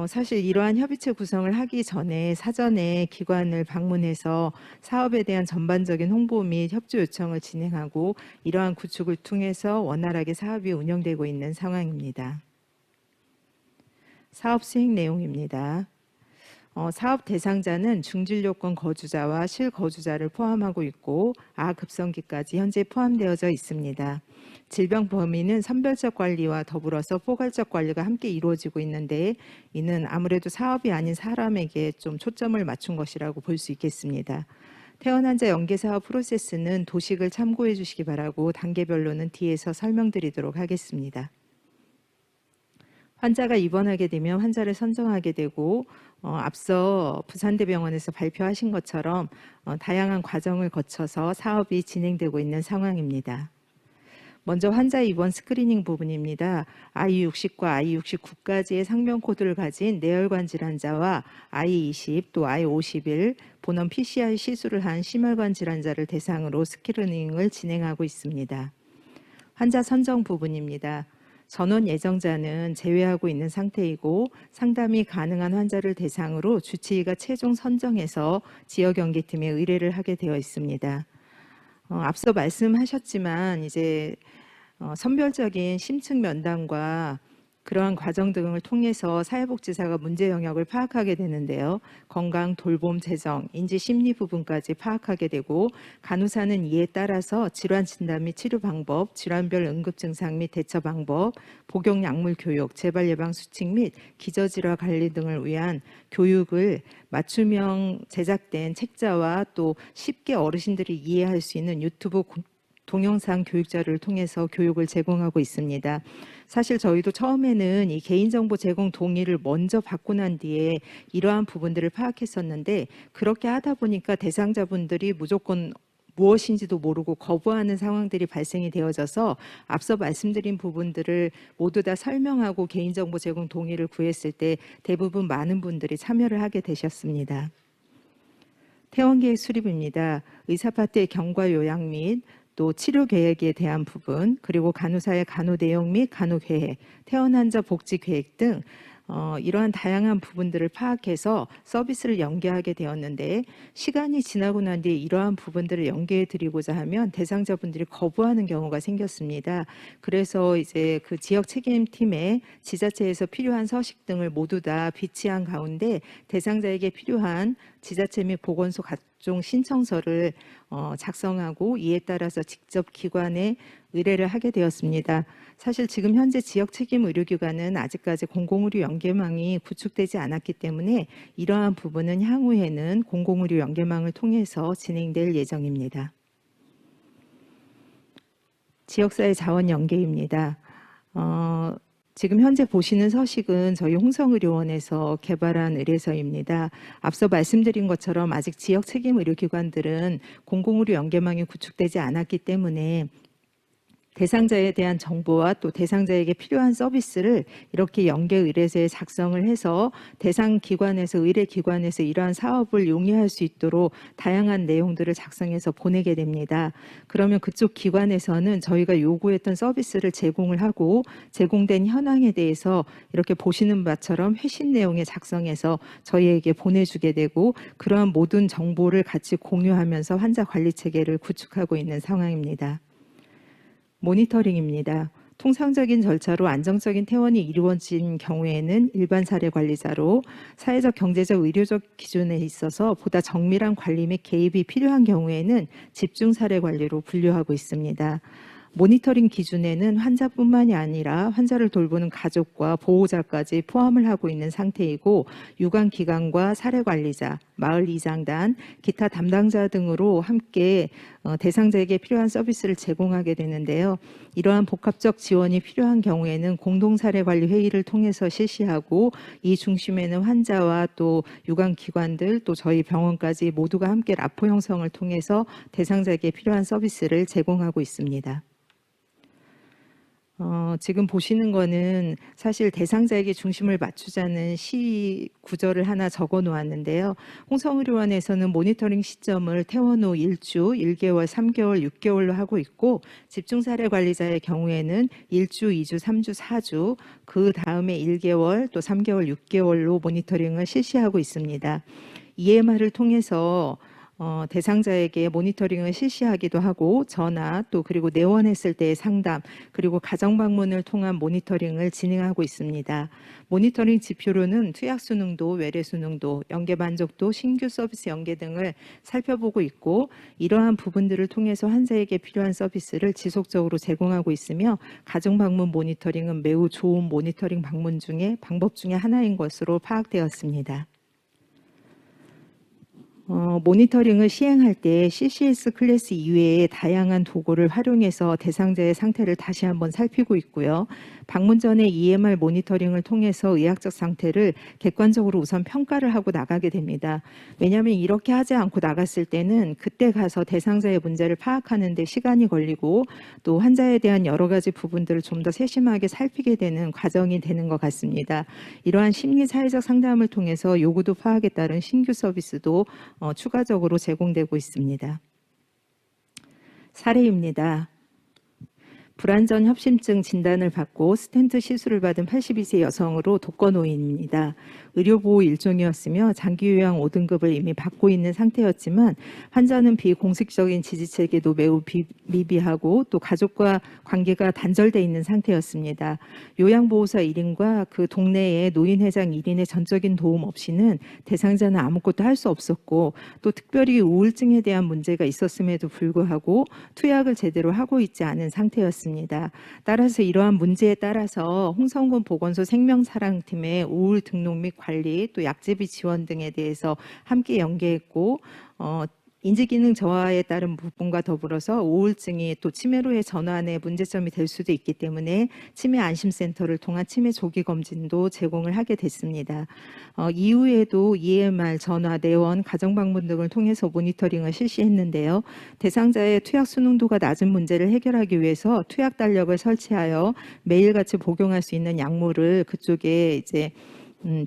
사실 이러한 협의체 구성을 하기 전에 사전에 기관을 방문해서 사업에 대한 전반적인 홍보 및 협조 요청을 진행하고 이러한 구축을 통해서 원활하게 사업이 운영되고 있는 상황입니다. 사업 수행 내용입니다. 사업 대상자는 중진료권 거주자와 실거주자를 포함하고 있고 아급성기까지 현재 포함되어져 있습니다. 질병 범위는 선별적 관리와 더불어서 포괄적 관리가 함께 이루어지고 있는데 이는 아무래도 사업이 아닌 사람에게 좀 초점을 맞춘 것이라고 볼 수 있겠습니다. 퇴원 환자 연계 사업 프로세스는 도식을 참고해 주시기 바라고 단계별로는 뒤에서 설명드리도록 하겠습니다. 환자가 입원하게 되면 환자를 선정하게 되고 앞서 부산대병원에서 발표하신 것처럼 다양한 과정을 거쳐서 사업이 진행되고 있는 상황입니다. 먼저 환자 입원 스크리닝 부분입니다. I60과 I69까지의 상명 코드를 가진 뇌혈관 질환자와 I20 또 I51 본원 PCR 시술을 한 심혈관 질환자를 대상으로 스크리닝을 진행하고 있습니다. 환자 선정 부분입니다. 전원 예정자는 제외하고 있는 상태이고 상담이 가능한 환자를 대상으로 주치의가 최종 선정해서 지역연계팀에 의뢰를 하게 되어 있습니다. 앞서 말씀하셨지만 이제 선별적인 심층 면담과 그러한 과정 등을 통해서 사회복지사가 문제 영역을 파악하게 되는데요. 건강, 돌봄, 재정, 인지, 심리 부분까지 파악하게 되고 간호사는 이에 따라서 질환 진단 및 치료 방법, 질환별 응급 증상 및 대처 방법, 복용 약물 교육, 재발 예방 수칙 및 기저질환 관리 등을 위한 교육을 맞춤형 제작된 책자와 또 쉽게 어르신들이 이해할 수 있는 유튜브 동영상 교육 자료를 통해서 교육을 제공하고 있습니다. 사실 저희도 처음에는 이 개인정보 제공 동의를 먼저 받고 난 뒤에 이러한 부분들을 파악했었는데 그렇게 하다 보니까 대상자분들이 무조건 무엇인지도 모르고 거부하는 상황들이 발생이 되어져서 앞서 말씀드린 부분들을 모두 다 설명하고 개인정보 제공 동의를 구했을 때 대부분 많은 분들이 참여를 하게 되셨습니다. 퇴원계획 수립입니다. 의사 파트의 경과 요약 및 또 치료 계획에 대한 부분, 그리고 간호사의 간호 내용 및 간호 계획, 퇴원 환자 복지 계획 등 이러한 다양한 부분들을 파악해서 서비스를 연계하게 되었는데 시간이 지나고 난 뒤에 이러한 부분들을 연계해 드리고자 하면 대상자분들이 거부하는 경우가 생겼습니다. 그래서 이제 그 지역 책임팀에 지자체에서 필요한 서식 등을 모두 다 비치한 가운데 대상자에게 필요한 지자체 및 보건소 각종 신청서를 작성하고 이에 따라서 직접 기관에 의뢰를 하게 되었습니다. 사실 지금 현재 지역 책임 의료기관은 아직까지 공공의료 연계망이 구축되지 않았기 때문에 이러한 부분은 향후에는 공공의료 연계망을 통해서 진행될 예정입니다. 지역사회 자원 연계입니다. 지금 현재 보시는 서식은 저희 홍성의료원에서 개발한 의뢰서입니다. 앞서 말씀드린 것처럼 아직 지역 책임 의료기관들은 공공의료 연계망이 구축되지 않았기 때문에 대상자에 대한 정보와 또 대상자에게 필요한 서비스를 이렇게 연계 의뢰서에 작성을 해서 대상 기관에서 의뢰 기관에서 이러한 사업을 용이할 수 있도록 다양한 내용들을 작성해서 보내게 됩니다. 그러면 그쪽 기관에서는 저희가 요구했던 서비스를 제공을 하고 제공된 현황에 대해서 이렇게 보시는 바처럼 회신 내용에 작성해서 저희에게 보내주게 되고 그러한 모든 정보를 같이 공유하면서 환자 관리 체계를 구축하고 있는 상황입니다. 모니터링입니다. 통상적인 절차로 안정적인 퇴원이 이루어진 경우에는 일반 사례 관리자로 사회적, 경제적, 의료적 기준에 있어서 보다 정밀한 관리 및 개입이 필요한 경우에는 집중 사례 관리로 분류하고 있습니다. 모니터링 기준에는 환자뿐만이 아니라 환자를 돌보는 가족과 보호자까지 포함을 하고 있는 상태이고 유관기관과 사례관리자, 마을이장단, 기타 담당자 등으로 함께 대상자에게 필요한 서비스를 제공하게 되는데요. 이러한 복합적 지원이 필요한 경우에는 공동사례관리회의를 통해서 실시하고 이 중심에는 환자와 또 유관기관들 또 저희 병원까지 모두가 함께 라포 형성을 통해서 대상자에게 필요한 서비스를 제공하고 있습니다. 지금 보시는 거는 사실 대상자에게 중심을 맞추자는 시 구절을 하나 적어 놓았는데요. 홍성의료원에서는 모니터링 시점을 퇴원 후 1주, 1개월, 3개월, 6개월로 하고 있고 집중사례관리자의 경우에는 1주, 2주, 3주, 4주, 그 다음에 1개월, 또 3개월, 6개월로 모니터링을 실시하고 있습니다. EMR을 통해서 대상자에게 모니터링을 실시하기도 하고 전화 또 그리고 내원했을 때의 상담 그리고 가정 방문을 통한 모니터링을 진행하고 있습니다. 모니터링 지표로는 투약 수능도, 외래 수능도, 연계 만족도, 신규 서비스 연계 등을 살펴보고 있고 이러한 부분들을 통해서 환자에게 필요한 서비스를 지속적으로 제공하고 있으며 가정 방문 모니터링은 매우 좋은 모니터링 방법 중에 하나인 것으로 파악되었습니다. 모니터링을 시행할 때 CCS 클래스 이외의 다양한 도구를 활용해서 대상자의 상태를 다시 한번 살피고 있고요. 방문 전에 EMR 모니터링을 통해서 의학적 상태를 객관적으로 우선 평가를 하고 나가게 됩니다. 왜냐하면 이렇게 하지 않고 나갔을 때는 그때 가서 대상자의 문제를 파악하는 데 시간이 걸리고 또 환자에 대한 여러 가지 부분들을 좀 더 세심하게 살피게 되는 과정이 되는 것 같습니다. 이러한 심리 사회적 상담을 통해서 요구도 파악에 따른 신규 서비스도 추가적으로 제공되고 있습니다. 사례입니다. 불안전 협심증 진단을 받고 스텐트 시술을 받은 82세 여성으로 독거노인입니다. 의료보호 일종이었으며 장기요양 5등급을 이미 받고 있는 상태였지만 환자는 비공식적인 지지체계도 매우 미비하고 또 가족과 관계가 단절돼 있는 상태였습니다. 요양보호사 1인과 그 동네의 노인회장 1인의 전적인 도움 없이는 대상자는 아무것도 할 수 없었고 또 특별히 우울증에 대한 문제가 있었음에도 불구하고 투약을 제대로 하고 있지 않은 상태였습니다. 따라서 이러한 문제에 따라서 홍성군 보건소 생명사랑팀의 우울 등록 및 관리 또 약제비 지원 등에 대해서 함께 연계했고 인지기능 저하에 따른 부분과 더불어서 우울증이 또 치매로의 전환의 문제점이 될 수도 있기 때문에 치매 안심센터를 통한 치매 조기 검진도 제공을 하게 됐습니다. 이후에도 EMR, 전화, 내원, 가정방문 등을 통해서 모니터링을 실시했는데요. 대상자의 투약 수능도가 낮은 문제를 해결하기 위해서 투약 달력을 설치하여 매일같이 복용할 수 있는 약물을 그쪽에 이제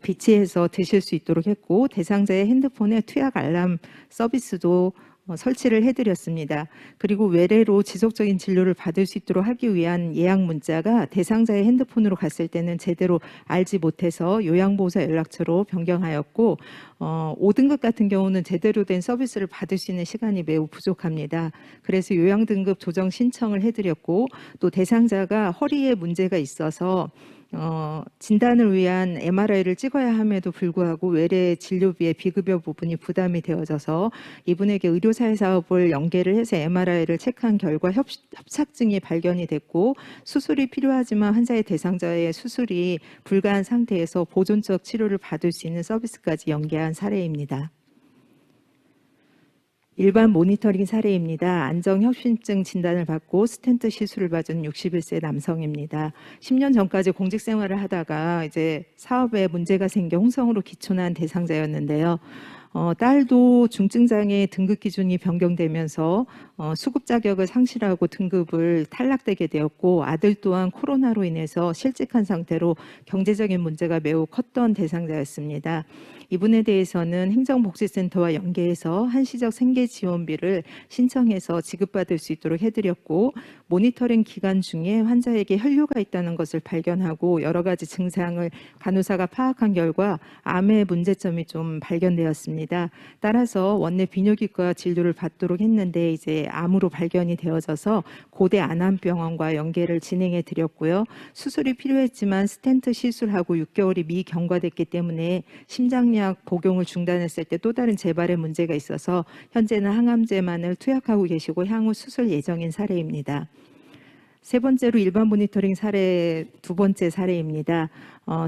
비치해서 드실 수 있도록 했고 대상자의 핸드폰에 투약 알람 서비스도 설치를 해드렸습니다. 그리고 외래로 지속적인 진료를 받을 수 있도록 하기 위한 예약 문자가 대상자의 핸드폰으로 갔을 때는 제대로 알지 못해서 요양보호사 연락처로 변경하였고 5등급 같은 경우는 제대로 된 서비스를 받을 수 있는 시간이 매우 부족합니다. 그래서 요양등급 조정 신청을 해드렸고 또 대상자가 허리에 문제가 있어서 진단을 위한 MRI를 찍어야 함에도 불구하고 외래 진료비의 비급여 부분이 부담이 되어져서 이분에게 의료사회 사업을 연계를 해서 MRI를 체크한 결과 협착증이 발견이 됐고 수술이 필요하지만 환자의 대상자의 수술이 불가한 상태에서 보존적 치료를 받을 수 있는 서비스까지 연계한 사례입니다. 일반 모니터링 사례입니다. 안정협심증 진단을 받고 스텐트 시술을 받은 61세 남성입니다. 10년 전까지 공직 생활을 하다가 이제 사업에 문제가 생겨 홍성으로 기촌한 대상자였는데요. 딸도 중증장애 등급 기준이 변경되면서 수급 자격을 상실하고 등급을 탈락되게 되었고, 아들 또한 코로나로 인해서 실직한 상태로 경제적인 문제가 매우 컸던 대상자였습니다. 이분에 대해서는 행정복지센터와 연계해서 한시적 생계지원비를 신청해서 지급받을 수 있도록 해드렸고, 모니터링 기간 중에 환자에게 혈류가 있다는 것을 발견하고 여러 가지 증상을 간호사가 파악한 결과 암의 문제점이 좀 발견되었습니다. 따라서 원내 비뇨기과 진료를 받도록 했는데 이제 암으로 발견이 되어져서 고대 안암병원과 연계를 진행해 드렸고요. 수술이 필요했지만 스텐트 시술하고 6개월이 미경과됐기 때문에 심장약 복용을 중단했을 때 또 다른 재발의 문제가 있어서 현재는 항암제만을 투약하고 계시고 향후 수술 예정인 사례입니다. 세 번째로 일반 모니터링 사례 두 번째 사례입니다.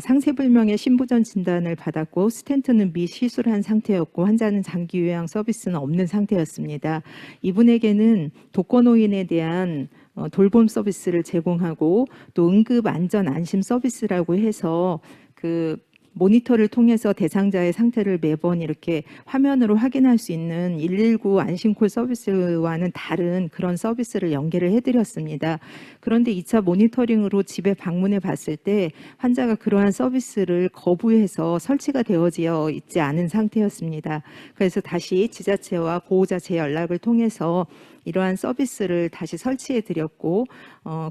상세불명의 신부전 진단을 받았고 스텐트는 미시술한 상태였고 환자는 장기 요양 서비스는 없는 상태였습니다. 이분에게는 독거노인에 대한 돌봄 서비스를 제공하고 또 응급 안전 안심 서비스라고 해서 그 모니터를 통해서 대상자의 상태를 매번 이렇게 화면으로 확인할 수 있는 119 안심콜 서비스와는 다른 그런 서비스를 연계를 해드렸습니다. 그런데 2차 모니터링으로 집에 방문해 봤을 때 환자가 그러한 서비스를 거부해서 설치가 되어져 있지 않은 상태였습니다. 그래서 다시 지자체와 보호자 재연락을 통해서 이러한 서비스를 다시 설치해 드렸고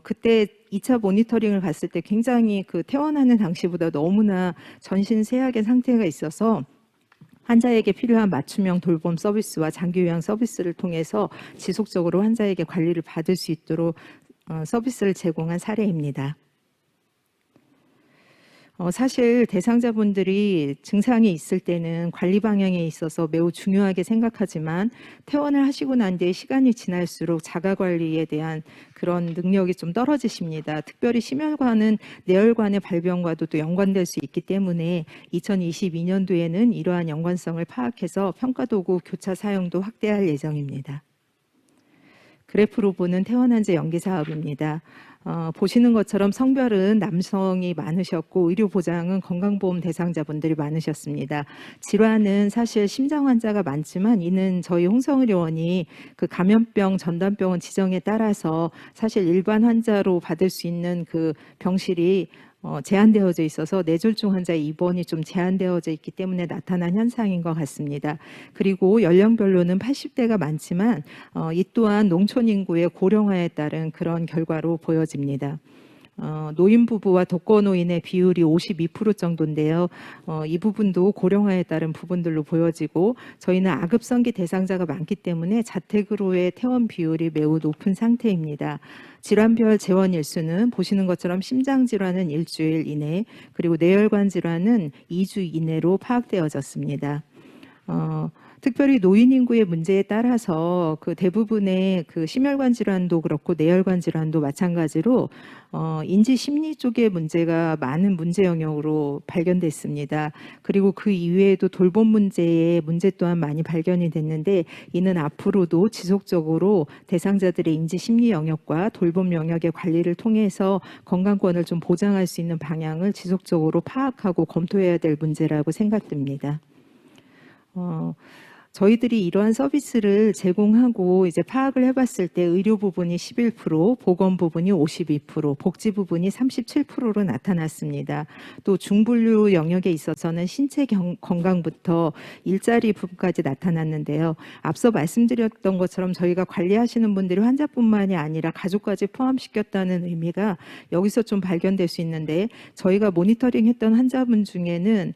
그때 2차 모니터링을 갔을 때 굉장히 그 퇴원하는 당시보다 너무나 전신 세약의 상태가 있어서 환자에게 필요한 맞춤형 돌봄 서비스와 장기 요양 서비스를 통해서 지속적으로 환자에게 관리를 받을 수 있도록 서비스를 제공한 사례입니다. 사실 대상자분들이 증상이 있을 때는 관리 방향에 있어서 매우 중요하게 생각하지만 퇴원을 하시고 난 뒤에 시간이 지날수록 자가 관리에 대한 그런 능력이 좀 떨어지십니다. 특별히 심혈관은 뇌혈관의 발병과도 또 연관될 수 있기 때문에 2022년도에는 이러한 연관성을 파악해서 평가도구 교차 사용도 확대할 예정입니다. 그래프로 보는 퇴원환자 연계 사업입니다. 보시는 것처럼 성별은 남성이 많으셨고 의료 보장은 건강보험 대상자분들이 많으셨습니다. 질환은 사실 심장 환자가 많지만 이는 저희 홍성의료원이 그 감염병 전담병원 지정에 따라서 사실 일반 환자로 받을 수 있는 그 병실이 제한되어져 있어서 뇌졸중 환자 입원이 좀 제한되어져 있기 때문에 나타난 현상인 것 같습니다. 그리고 연령별로는 80대가 많지만 이 또한 농촌 인구의 고령화에 따른 그런 결과로 보여집니다. 노인 부부와 독거노인의 비율이 52% 정도인데요. 이 부분도 고령화에 따른 부분들로 보여지고 저희는 아급성기 대상자가 많기 때문에 자택으로의 퇴원 비율이 매우 높은 상태입니다. 질환별 재원 일수는 보시는 것처럼 심장 질환은 일주일 이내, 그리고 뇌혈관 질환은 2주 이내로 파악되어졌습니다. 특별히 노인 인구의 문제에 따라서 그 대부분의 그 심혈관 질환도 그렇고 뇌혈관 질환도 마찬가지로 인지 심리 쪽의 문제가 많은 문제 영역으로 발견됐습니다. 그리고 그 이외에도 돌봄 문제의 문제 또한 많이 발견이 됐는데 이는 앞으로도 지속적으로 대상자들의 인지 심리 영역과 돌봄 영역의 관리를 통해서 건강권을 좀 보장할 수 있는 방향을 지속적으로 파악하고 검토해야 될 문제라고 생각됩니다. 저희들이 이러한 서비스를 제공하고 이제 파악을 해봤을 때 의료 부분이 11%, 보건 부분이 52%, 복지 부분이 37%로 나타났습니다. 또 중분류 영역에 있어서는 신체 건강부터 일자리 부분까지 나타났는데요. 앞서 말씀드렸던 것처럼 저희가 관리하시는 분들이 환자뿐만이 아니라 가족까지 포함시켰다는 의미가 여기서 좀 발견될 수 있는데 저희가 모니터링했던 환자분 중에는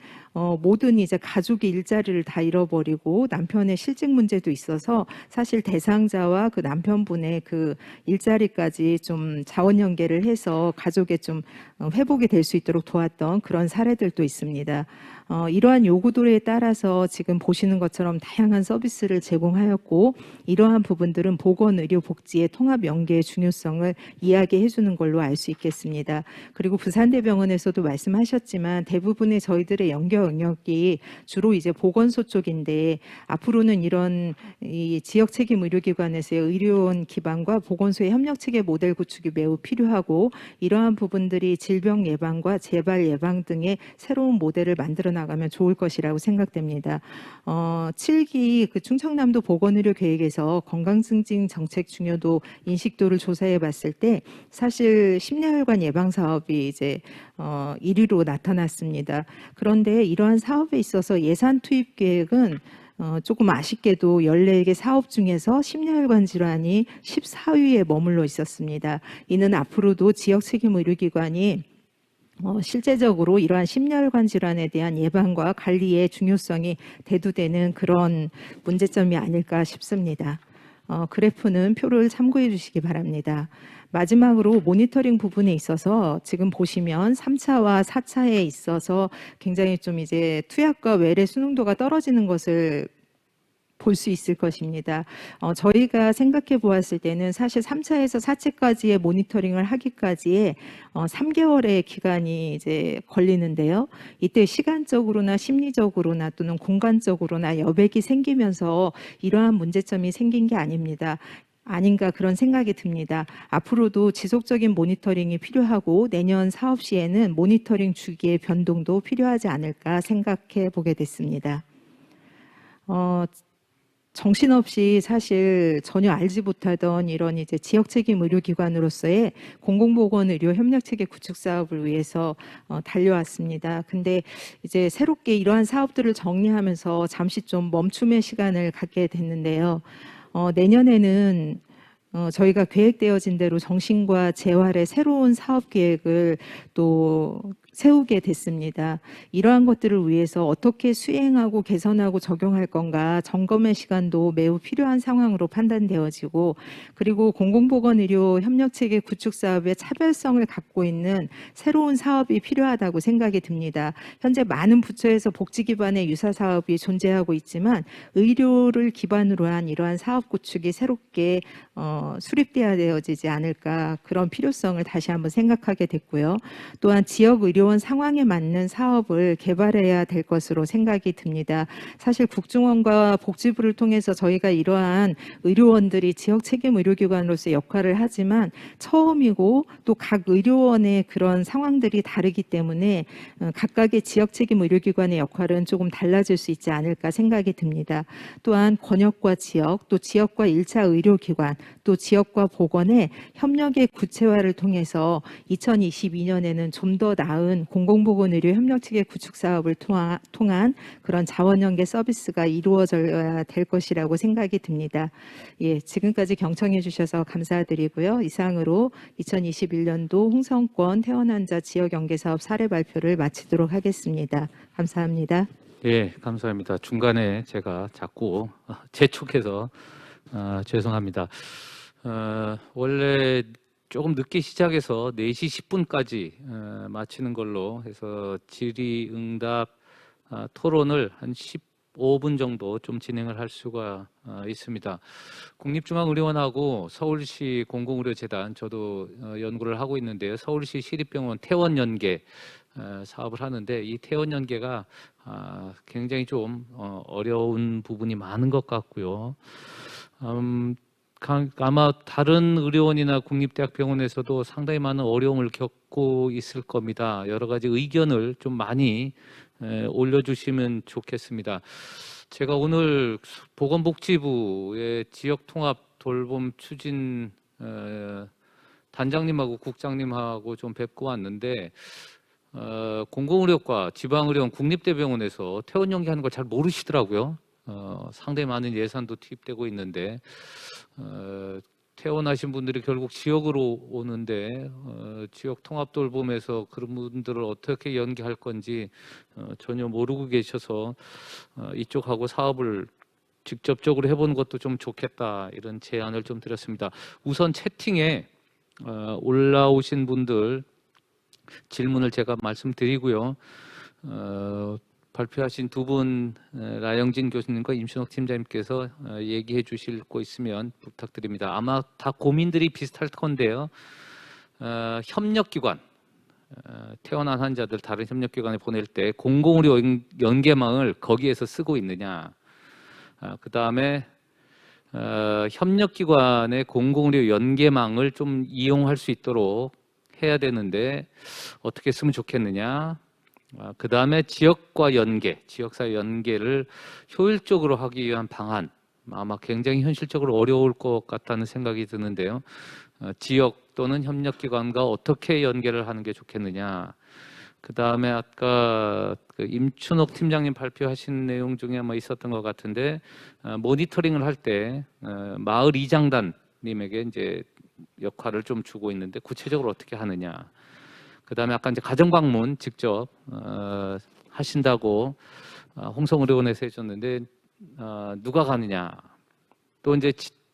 모든 이제 가족이 일자리를 다 잃어버리고 남편의 실직 문제도 있어서 사실 대상자와 그 남편분의 그 일자리까지 좀 자원 연계를 해서 가족에 좀 회복이 될 수 있도록 도왔던 그런 사례들도 있습니다. 이러한 요구들에 따라서 지금 보시는 것처럼 다양한 서비스를 제공하였고 이러한 부분들은 보건의료복지의 통합 연계의 중요성을 이야기해 주는 걸로 알 수 있겠습니다. 그리고 부산대병원에서도 말씀하셨지만 대부분의 저희들의 연계 영역이 주로 이제 보건소 쪽인데 앞으로는 이런 이 지역 책임 의료기관에서의 의료원 기반과 보건소의 협력 체계 모델 구축이 매우 필요하고 이러한 부분들이 질병 예방과 재발 예방 등의 새로운 모델을 만들어 나가면 좋을 것이라고 생각됩니다. 7기 그 충청남도 보건의료 계획에서 건강증진 정책 중요도 인식도를 조사해 봤을 때 사실 심야혈관 예방 사업이 이제 1위로 나타났습니다. 그런데 이러한 사업에 있어서 예산 투입 계획은 조금 아쉽게도 14개 사업 중에서 심혈관 질환이 14위에 머물러 있었습니다. 이는 앞으로도 지역 책임 의료기관이 실제적으로 이러한 심혈관 질환에 대한 예방과 관리의 중요성이 대두되는 그런 문제점이 아닐까 싶습니다. 그래프는 표를 참고해 주시기 바랍니다. 마지막으로 모니터링 부분에 있어서 지금 보시면 3차와 4차에 있어서 굉장히 좀 이제 투약과 외래 수능도가 떨어지는 것을 볼 수 있을 것입니다. 저희가 생각해 보았을 때는 사실 3차에서 4차까지의 모니터링을 하기까지의 3개월의 기간이 이제 걸리는데요. 이때 시간적으로나 심리적으로나 또는 공간적으로나 여백이 생기면서 이러한 문제점이 생긴 게 아닌가 그런 생각이 듭니다. 앞으로도 지속적인 모니터링이 필요하고 내년 사업 시에는 모니터링 주기의 변동도 필요하지 않을까 생각해 보게 됐습니다. 정신없이 사실 전혀 알지 못하던 이런 이제 지역 책임 의료기관으로서의 공공보건의료 협력체계 구축 사업을 위해서 달려왔습니다. 근데 이제 새롭게 이러한 사업들을 정리하면서 잠시 좀 멈춤의 시간을 갖게 됐는데요. 내년에는 저희가 계획되어진 대로 정신과 재활의 새로운 사업 계획을 또 세우게 됐습니다. 이러한 것들을 위해서 어떻게 수행하고 개선하고 적용할 건가 점검의 시간도 매우 필요한 상황으로 판단되어지고, 그리고 공공보건의료 협력체계 구축 사업의 차별성을 갖고 있는 새로운 사업이 필요하다고 생각이 듭니다. 현재 많은 부처에서 복지 기반의 유사 사업이 존재하고 있지만 의료를 기반으로 한 이러한 사업 구축이 새롭게 수립돼야 되어지지 않을까, 그런 필요성을 다시 한번 생각하게 됐고요. 또한 지역 의료원 상황에 맞는 사업을 개발해야 될 것으로 생각이 듭니다. 사실 국중원과 복지부를 통해서 저희가 이러한 의료원들이 지역 책임 의료기관으로서 역할을 하지만 처음이고 또 각 의료원의 그런 상황들이 다르기 때문에 각각의 지역 책임 의료기관의 역할은 조금 달라질 수 있지 않을까 생각이 듭니다. 또한 권역과 지역, 또 지역과 1차 의료기관, 또 지역과 보건의 협력의 구체화를 통해서 2022년에는 좀 더 나은 공공보건의료 협력체계 구축 사업을 통한 그런 자원연계 서비스가 이루어져야 될 것이라고 생각이 듭니다. 예, 지금까지 경청해 주셔서 감사드리고요. 이상으로 2021년도 홍성권 퇴원환자 지역연계사업 사례 발표를 마치도록 하겠습니다. 감사합니다. 예, 감사합니다. 중간에 제가 자꾸 재촉해서 죄송합니다. 원래 조금 늦게 시작해서 4시 10분까지 마치는 걸로 해서 질의응답 토론을 한 15분 정도 좀 진행을 할 수가 있습니다. 국립중앙의료원하고 서울시 공공의료재단, 저도 연구를 하고 있는데요. 서울시 시립병원 퇴원 연계 사업을 하는데, 이 퇴원 연계가 굉장히 좀 어려운 부분이 많은 것 같고요. 아마 다른 의료원이나 국립대학병원에서도 상당히 많은 어려움을 겪고 있을 겁니다. 여러 가지 의견을 좀 많이 올려주시면 좋겠습니다. 제가 오늘 보건복지부의 지역통합 돌봄 추진 단장님하고 국장님하고 좀 뵙고 왔는데, 공공의료과, 지방의료원, 국립대병원에서 퇴원 연계하는 걸 잘 모르시더라고요. 상당히 많은 예산도 투입되고 있는데 퇴원하신 분들이 결국 지역으로 오는데 지역 통합 돌봄에서 그런 분들을 어떻게 연계할 건지 전혀 모르고 계셔서 이쪽하고 사업을 직접적으로 해보는 것도 좀 좋겠다, 이런 제안을 좀 드렸습니다. 우선 채팅에 올라오신 분들 질문을 제가 말씀드리고요. 발표하신 두 분, 라영진 교수님과 임신옥 팀장님께서 얘기해 주실 거 있으면 부탁드립니다. 아마 다 고민들이 비슷할 건데요. 협력기관, 퇴원한 환자들 다른 협력기관에 보낼 때 공공의료 연계망을 거기에서 쓰고 있느냐, 그 다음에 협력기관의 공공의료 연계망을 좀 이용할 수 있도록 해야 되는데 어떻게 쓰면 좋겠느냐, 그 다음에 지역과 연계, 지역사회 연계를 효율적으로 하기 위한 방안, 아마 굉장히 현실적으로 어려울 것 같다는 생각이 드는데요. 지역 또는 협력기관과 어떻게 연계를 하는 게 좋겠느냐. 그 다음에 아까 그 임춘옥 팀장님 발표하신 내용 중에 아마 있었던 것 같은데, 모니터링을 할 때 마을 이장단님에게 이제 역할을 좀 주고 있는데 구체적으로 어떻게 하느냐. 그 다음에 아까 이제 가정방문 직접 하신다고 홍성의료원에서 해줬는데 누가 가느냐. 또 이제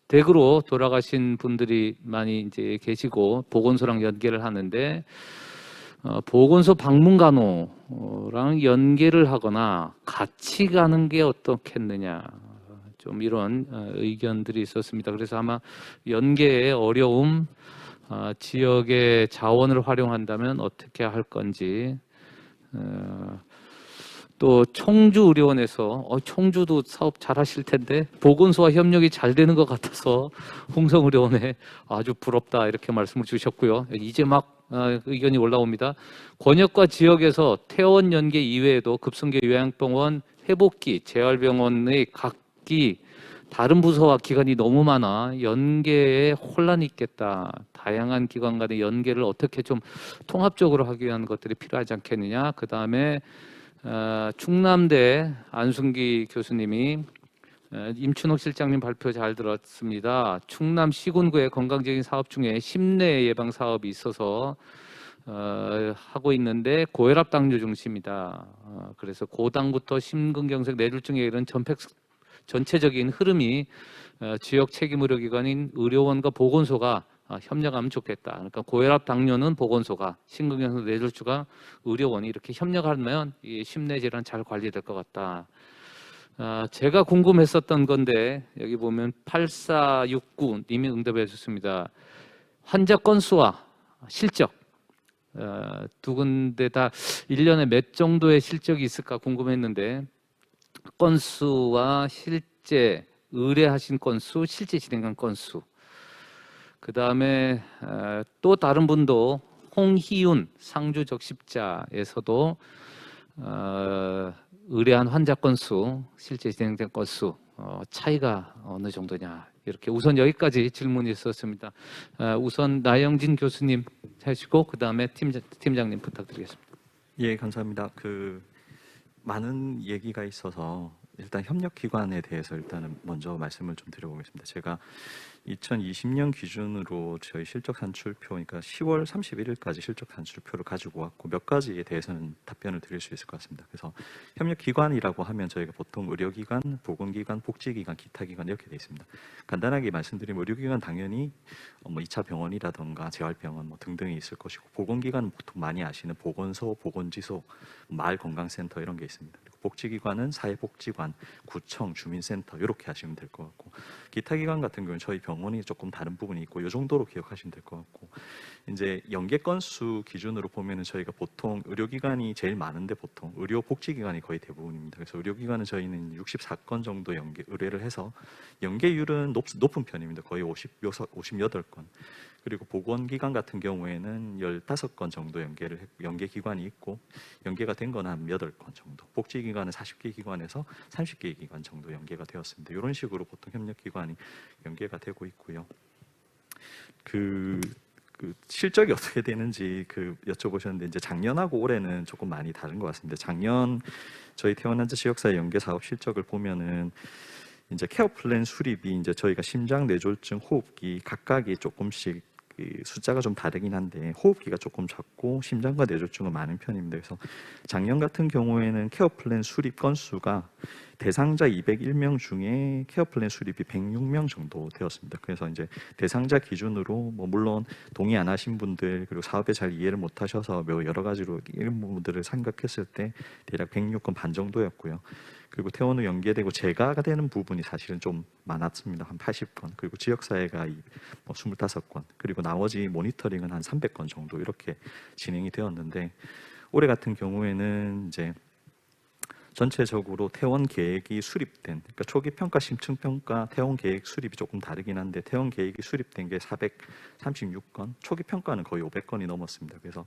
댁으로 돌아가신 분들이 많이 이제 계시고 보건소랑 연계를 하는데 보건소 방문간호랑 연계를 하거나 같이 가는 게 어떻겠느냐. 좀 이런 의견들이 있었습니다. 그래서 아마 연계의 어려움, 지역의 자원을 활용한다면 어떻게 할 건지, 또 청주의료원에서 청주도 사업 잘 하실 텐데 보건소와 협력이 잘 되는 것 같아서 홍성의료원에 아주 부럽다 이렇게 말씀을 주셨고요. 이제 막 의견이 올라옵니다. 권역과 지역에서 퇴원 연계 이외에도 급성계 요양병원, 회복기, 재활병원의 각기 다른 부서와 기관이 너무 많아 연계에 혼란이 있겠다. 다양한 기관 간의 연계를 어떻게 좀 통합적으로 하기 위한 것들이 필요하지 않겠느냐. 그 다음에 충남대 안순기 교수님이 임춘옥 실장님 발표 잘 들었습니다. 충남 시군구의 건강적인 사업 중에 심내 예방 사업이 있어서 하고 있는데 고혈압 당뇨 중심이다. 그래서 고당부터 심근경색 뇌졸중에 이른 전체적인 흐름이 지역 책임 의료기관인 의료원과 보건소가 협력하면 좋겠다. 그러니까 고혈압 당뇨는 보건소가, 심근경색 뇌졸중가 의료원이 이렇게 협력하면 이 심내 질환 잘 관리될 것 같다. 제가 궁금했었던 건데 여기 보면 8469님이 응답해 주셨습니다. 환자 건수와 실적 두 군데 다 1년에 몇 정도의 실적이 있을까 궁금했는데 건수와 실제 의뢰하신 건수, 실제 진행한 건수. 그 다음에 또 다른 분도 홍희윤 상주 적십자에서도 의뢰한 환자 건수, 실제 진행된 건수 차이가 어느 정도냐. 이렇게 우선 여기까지 질문이 있었습니다. 우선 나영진 교수님 하시고 그 다음에 팀장님 부탁드리겠습니다. 예, 감사합니다. 많은 얘기가 있어서 일단 협력기관에 대해서 일단은 먼저 말씀을 좀 드려보겠습니다. 제가 2020년 기준으로 저희 실적 산출표, 그러니까 10월 31일까지 실적 산출표를 가지고 왔고 몇 가지에 대해서는 답변을 드릴 수 있을 것 같습니다. 그래서 협력기관이라고 하면 저희가 보통 의료기관, 보건기관, 복지기관, 기타기관 이렇게 되어 있습니다. 간단하게 말씀드리면 의료기관 당연히 2차 병원이라던가 재활병원 등등이 있을 것이고, 보건기관은 보통 많이 아시는 보건소, 보건지소, 마을건강센터 이런 게 있습니다. 그리고 복지기관은 사회복지관, 구청, 주민센터 이렇게 하시면 될 것 같고, 기타기관 같은 경우는 저희 병원이 조금 다른 부분이 있고 이 정도로 기억하시면 될 것 같고, 이제 연계 건수 기준으로 보면은 저희가 보통 의료기관이 제일 많은데 보통 의료복지기관이 거의 대부분입니다. 그래서 의료기관은 저희는 64건 정도 의뢰를 해서 연계율은 높은 편입니다. 거의 58건. 그리고 보건기관 같은 경우에는 15건 정도 연계 기관이 있고 연계가 된 건 한 8건 정도. 복지기관은 40개 기관에서 30개 기관 정도 연계가 되었습니다. 이런 식으로 보통 협력기관이 연계가 되고 있고요. 그 실적이 어떻게 되는지 여쭤보셨는데, 이제 작년하고 올해는 조금 많이 다른 것 같습니다. 작년 저희 태원환자 지역사회 연계 사업 실적을 보면은 이제 케어 플랜 수립이 이제 저희가 심장, 뇌졸중, 호흡기 각각이 조금씩 숫자가 좀 다르긴 한데 호흡기가 조금 적고 심장과 뇌졸중은 많은 편입니다. 그래서 작년 같은 경우에는 케어 플랜 수립 건수가 대상자 201명 중에 케어 플랜 수립이 106명 정도 되었습니다. 그래서 이제 대상자 기준으로 물론 동의 안 하신 분들, 그리고 사업에 잘 이해를 못 하셔서 여러 가지로 이런 부분들을 생각했을 때 대략 106건 반 정도였고요. 그리고 퇴원 후 연계되고 재가가 되는 부분이 사실은 좀 많았습니다. 한 80건. 그리고 지역사회가 25건. 그리고 나머지 모니터링은 한 300건 정도 이렇게 진행이 되었는데, 올해 같은 경우에는 이제 전체적으로 퇴원 계획이 수립된, 그러니까 초기 평가, 심층 평가, 퇴원 계획 수립이 조금 다르긴 한데 퇴원 계획이 수립된 게 436건, 초기 평가는 거의 500건이 넘었습니다. 그래서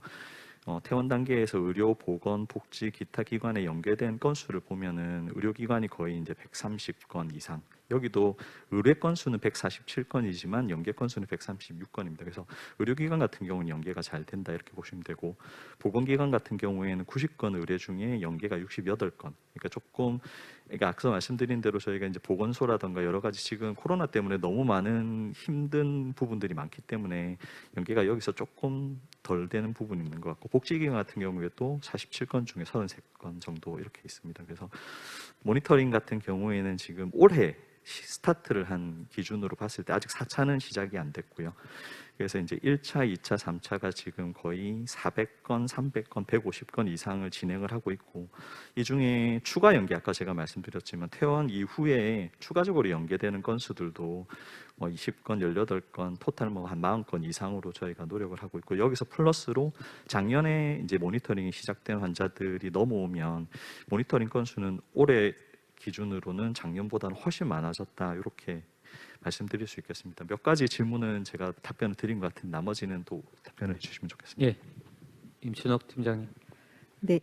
퇴원 단계에서 의료, 보건, 복지, 기타 기관에 연계된 건수를 보면은 의료기관이 거의 이제 130건 이상. 여기도 의뢰 건수는 147건이지만 연계 건수는 136건입니다. 그래서 의료기관 같은 경우는 연계가 잘 된다 이렇게 보시면 되고, 보건기관 같은 경우에는 90건 의뢰 중에 연계가 68건. 그러니까 조금, 그러니까 앞서 말씀드린 대로 저희가 이제 보건소라든가 여러 가지 지금 코로나 때문에 너무 많은 힘든 부분들이 많기 때문에 연계가 여기서 조금 덜 되는 부분이 있는 것 같고, 복지기관 같은 경우에도 47건 중에 33건 정도 이렇게 있습니다. 그래서 모니터링 같은 경우에는 지금 올해 스타트를 한 기준으로 봤을 때 아직 4차는 시작이 안 됐고요. 그래서 이제 1차, 2차, 3차가 지금 거의 400건, 300건, 150건 이상을 진행을 하고 있고, 이 중에 추가 연계, 아까 제가 말씀드렸지만 퇴원 이후에 추가적으로 연계되는 건수들도 20건, 18건, 토탈 한 40건 이상으로 저희가 노력을 하고 있고, 여기서 플러스로 작년에 이제 모니터링이 시작된 환자들이 넘어오면 모니터링 건수는 올해 기준으로는 작년보다는 훨씬 많아졌다, 이렇게 말씀드릴 수 있겠습니다. 몇 가지 질문은 제가 답변을 드린 것 같은 나머지는 또 답변을 해주시면 좋겠습니다. 예, 임춘옥 팀장님. 네.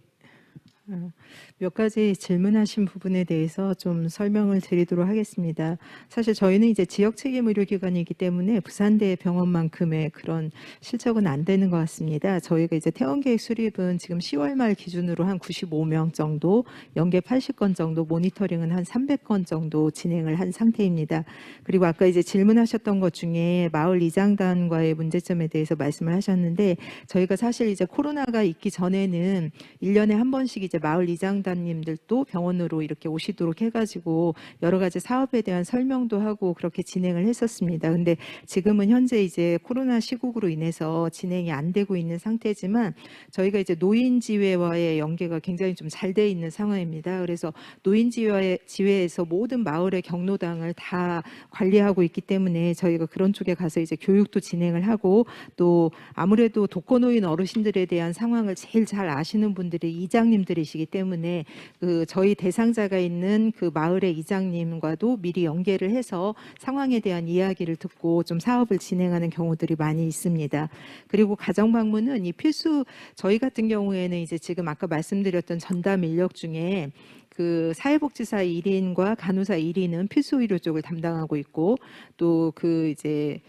몇 가지 질문하신 부분에 대해서 좀 설명을 드리도록 하겠습니다. 사실 저희는 이제 지역 책임 의료기관이기 때문에 부산대 병원만큼의 그런 실적은 안 되는 것 같습니다. 저희가 이제 퇴원 계획 수립은 지금 10월 말 기준으로 한 95명 정도, 연계 80건 정도, 모니터링은 한 300건 정도 진행을 한 상태입니다. 그리고 아까 이제 질문하셨던 것 중에 마을 이장단과의 문제점에 대해서 말씀을 하셨는데, 저희가 사실 이제 코로나가 있기 전에는 1년에 한 번씩 이제 마을 이장단님들도 병원으로 이렇게 오시도록 해가지고 여러 가지 사업에 대한 설명도 하고 그렇게 진행을 했었습니다. 근데 지금은 현재 이제 코로나 시국으로 인해서 진행이 안 되고 있는 상태지만, 저희가 이제 노인지회와의 연계가 굉장히 좀 잘 돼 있는 상황입니다. 그래서 노인지회에서 모든 마을의 경로당을 다 관리하고 있기 때문에 저희가 그런 쪽에 가서 이제 교육도 진행을 하고, 또 아무래도 독거노인 어르신들에 대한 상황을 제일 잘 아시는 분들이 이장님들이시기 때문에 그 저희 대상자가 있는 그 마을의 이장님과도 미리 연계를 해서 상황에 대한 이야기를 듣고 좀 사업을 진행하는 경우들이 많이 있습니다. 그리고 가정 방문은 이 필수, 저희 같은 경우에는 이제 지금 아까 말씀드렸던 전담 인력 중에 그 사회복지사 1인과 간호사 1인은 필수 의료 쪽을 담당하고 있고, 또 그 이제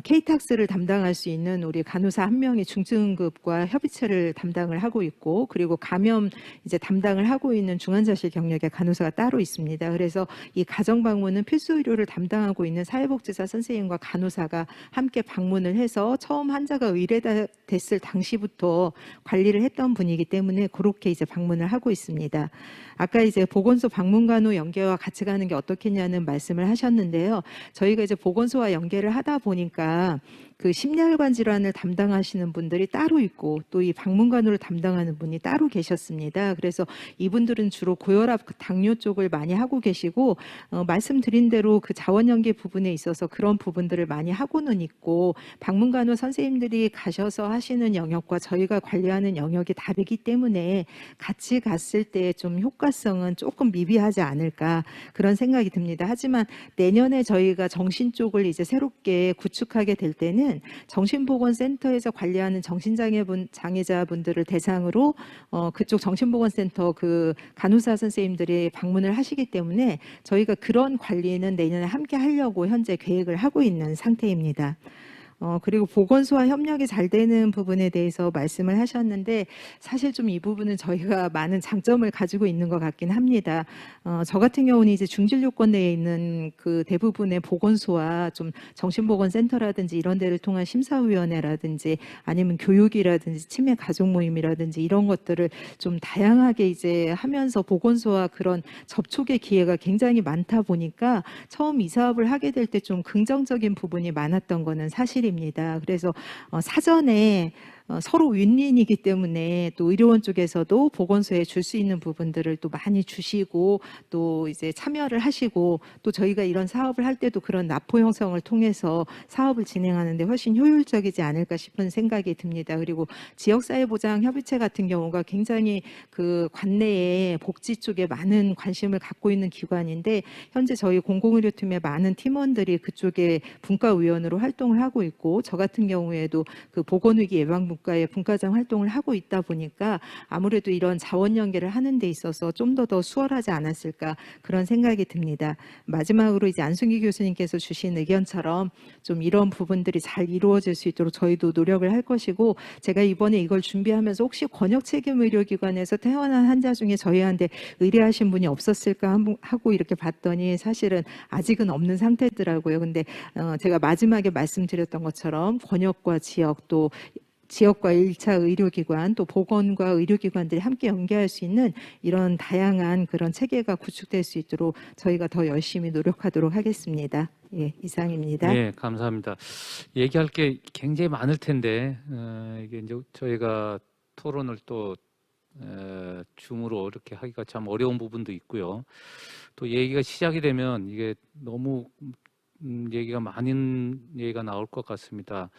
K탁스를 담당할 수 있는 우리 간호사 1명이 중증급과 협의체를 담당을 하고 있고, 그리고 감염 이제 담당을 하고 있는 중환자실 경력의 간호사가 따로 있습니다. 그래서 이 가정 방문은 필수 의료를 담당하고 있는 사회복지사 선생님과 간호사가 함께 방문을 해서 처음 환자가 의뢰됐을 당시부터 관리를 했던 분이기 때문에 그렇게 이제 방문을 하고 있습니다. 아까 이제 보건소 방문간호 연계와 같이 가는 게 어떻겠냐는 말씀을 하셨는데요. 저희가 이제 보건소와 연계를 하다 보니까 그 심혈관 질환을 담당하시는 분들이 따로 있고, 또 이 방문간호를 담당하는 분이 따로 계셨습니다. 그래서 이분들은 주로 고혈압, 당뇨 쪽을 많이 하고 계시고, 말씀드린 대로 그 자원 연계 부분에 있어서 그런 부분들을 많이 하고는 있고, 방문간호 선생님들이 가셔서 하시는 영역과 저희가 관리하는 영역이 다르기 때문에 같이 갔을 때 좀 효과성은 조금 미비하지 않을까, 그런 생각이 듭니다. 하지만 내년에 저희가 정신 쪽을 이제 새롭게 구축하게 될 때는 정신보건센터에서 관리하는 장애자분들을 대상으로 그쪽 정신보건센터 그 간호사 선생님들이 방문을 하시기 때문에 저희가 그런 관리는 내년에 함께 하려고 현재 계획을 하고 있는 상태입니다. 그리고 보건소와 협력이 잘 되는 부분에 대해서 말씀을 하셨는데, 사실 좀 이 부분은 저희가 많은 장점을 가지고 있는 것 같긴 합니다. 저 같은 경우는 이제 중진료권 내에 있는 그 대부분의 보건소와 좀 정신보건센터라든지 이런 데를 통한 심사위원회라든지 아니면 교육이라든지 치매 가족 모임이라든지 이런 것들을 좀 다양하게 이제 하면서 보건소와 그런 접촉의 기회가 굉장히 많다 보니까 처음 이 사업을 하게 될 때 좀 긍정적인 부분이 많았던 거는 사실입니다. 그래서 사전에 서로 윈윈이기 때문에 또 의료원 쪽에서도 보건소에 줄 수 있는 부분들을 또 많이 주시고, 또 이제 참여를 하시고, 또 저희가 이런 사업을 할 때도 그런 납포 형성을 통해서 사업을 진행하는데 훨씬 효율적이지 않을까 싶은 생각이 듭니다. 그리고 지역사회보장협의체 같은 경우가 굉장히 그 관내에 복지 쪽에 많은 관심을 갖고 있는 기관인데, 현재 저희 공공의료팀의 많은 팀원들이 그쪽에 분과위원으로 활동을 하고 있고, 저 같은 경우에도 그 보건위기 예방분 문과의 분과장 활동을 하고 있다 보니까 아무래도 이런 자원 연계를 하는 데 있어서 좀 더 수월하지 않았을까 그런 생각이 듭니다. 마지막으로 이제 안순기 교수님께서 주신 의견처럼 좀 이런 부분들이 잘 이루어질 수 있도록 저희도 노력을 할 것이고, 제가 이번에 이걸 준비하면서 혹시 권역 책임 의료기관에서 퇴원한 환자 중에 저희한테 의뢰하신 분이 없었을까 하고 이렇게 봤더니 사실은 아직은 없는 상태더라고요. 근데 제가 마지막에 말씀드렸던 것처럼 권역과 지역, 또 지역과 1차 의료기관, 또 보건과 의료기관들이 함께 연계할 수 있는 이런 다양한 그런 체계가 구축될 수 있도록 저희가 더 열심히 노력하도록 하겠습니다. 예, 이상입니다. 네, 감사합니다. 얘기할 게 굉장히 많을 텐데 이게 이제 저희가 토론을 또 줌으로 이렇게 하기가 참 어려운 부분도 있고요. 또 얘기가 시작이 되면 이게 너무 얘기가 많은 얘기가 나올 것 같습니다.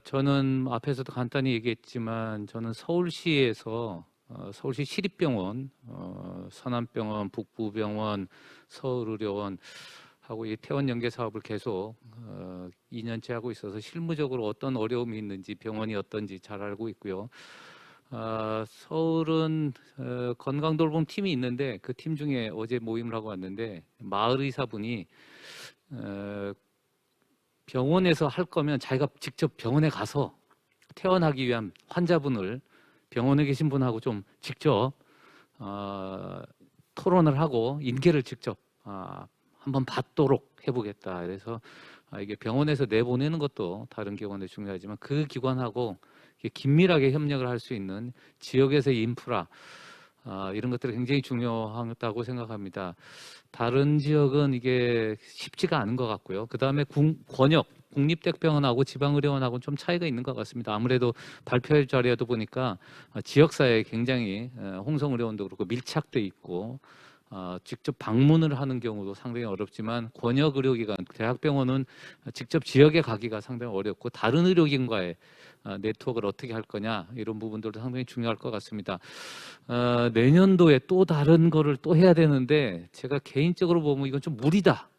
저는 앞에서도 간단히 얘기했지만 저는 서울시에서 서울시 시립병원, 서남병원, 북부병원, 서울의료원 하고 이 퇴원 연계 사업을 계속 2년째 하고 있어서 실무적으로 어떤 어려움이 있는지 병원이 어떤지 잘 알고 있고요. 서울은 건강돌봄 팀이 있는데 그 팀 중에 어제 모임을 하고 왔는데 마을 의사분이 병원에서 할 거면 자기가 직접 병원에 가서 퇴원하기 위한 환자분을 병원에 계신 분하고 좀 직접 토론을 하고 인계를 직접 한번 받도록 해보겠다. 그래서 이게 병원에서 내보내는 것도 다른 기관에 중요하지만 그 기관하고 긴밀하게 협력을 할 수 있는 지역에서의 인프라 이런 것들이 굉장히 중요하다고 생각합니다. 다른 지역은 이게 쉽지가 않은 것 같고요. 그 다음에 권역, 국립대병원하고 지방의료원하고는 좀 차이가 있는 것 같습니다. 아무래도 발표할 자리에도 보니까 지역사회에 굉장히 홍성의료원도 그렇고 밀착돼 있고 직접 방문을 하는 경우도 상당히 어렵지만 권역 의료기관, 대학병원은 직접 지역에 가기가 상당히 어렵고 다른 의료기관과의 네트워크를 어떻게 할 거냐 이런 부분들도 상당히 중요할 것 같습니다. 내년도에 또 다른 거를 또 해야 되는데 제가 개인적으로 보면 이건 좀 무리다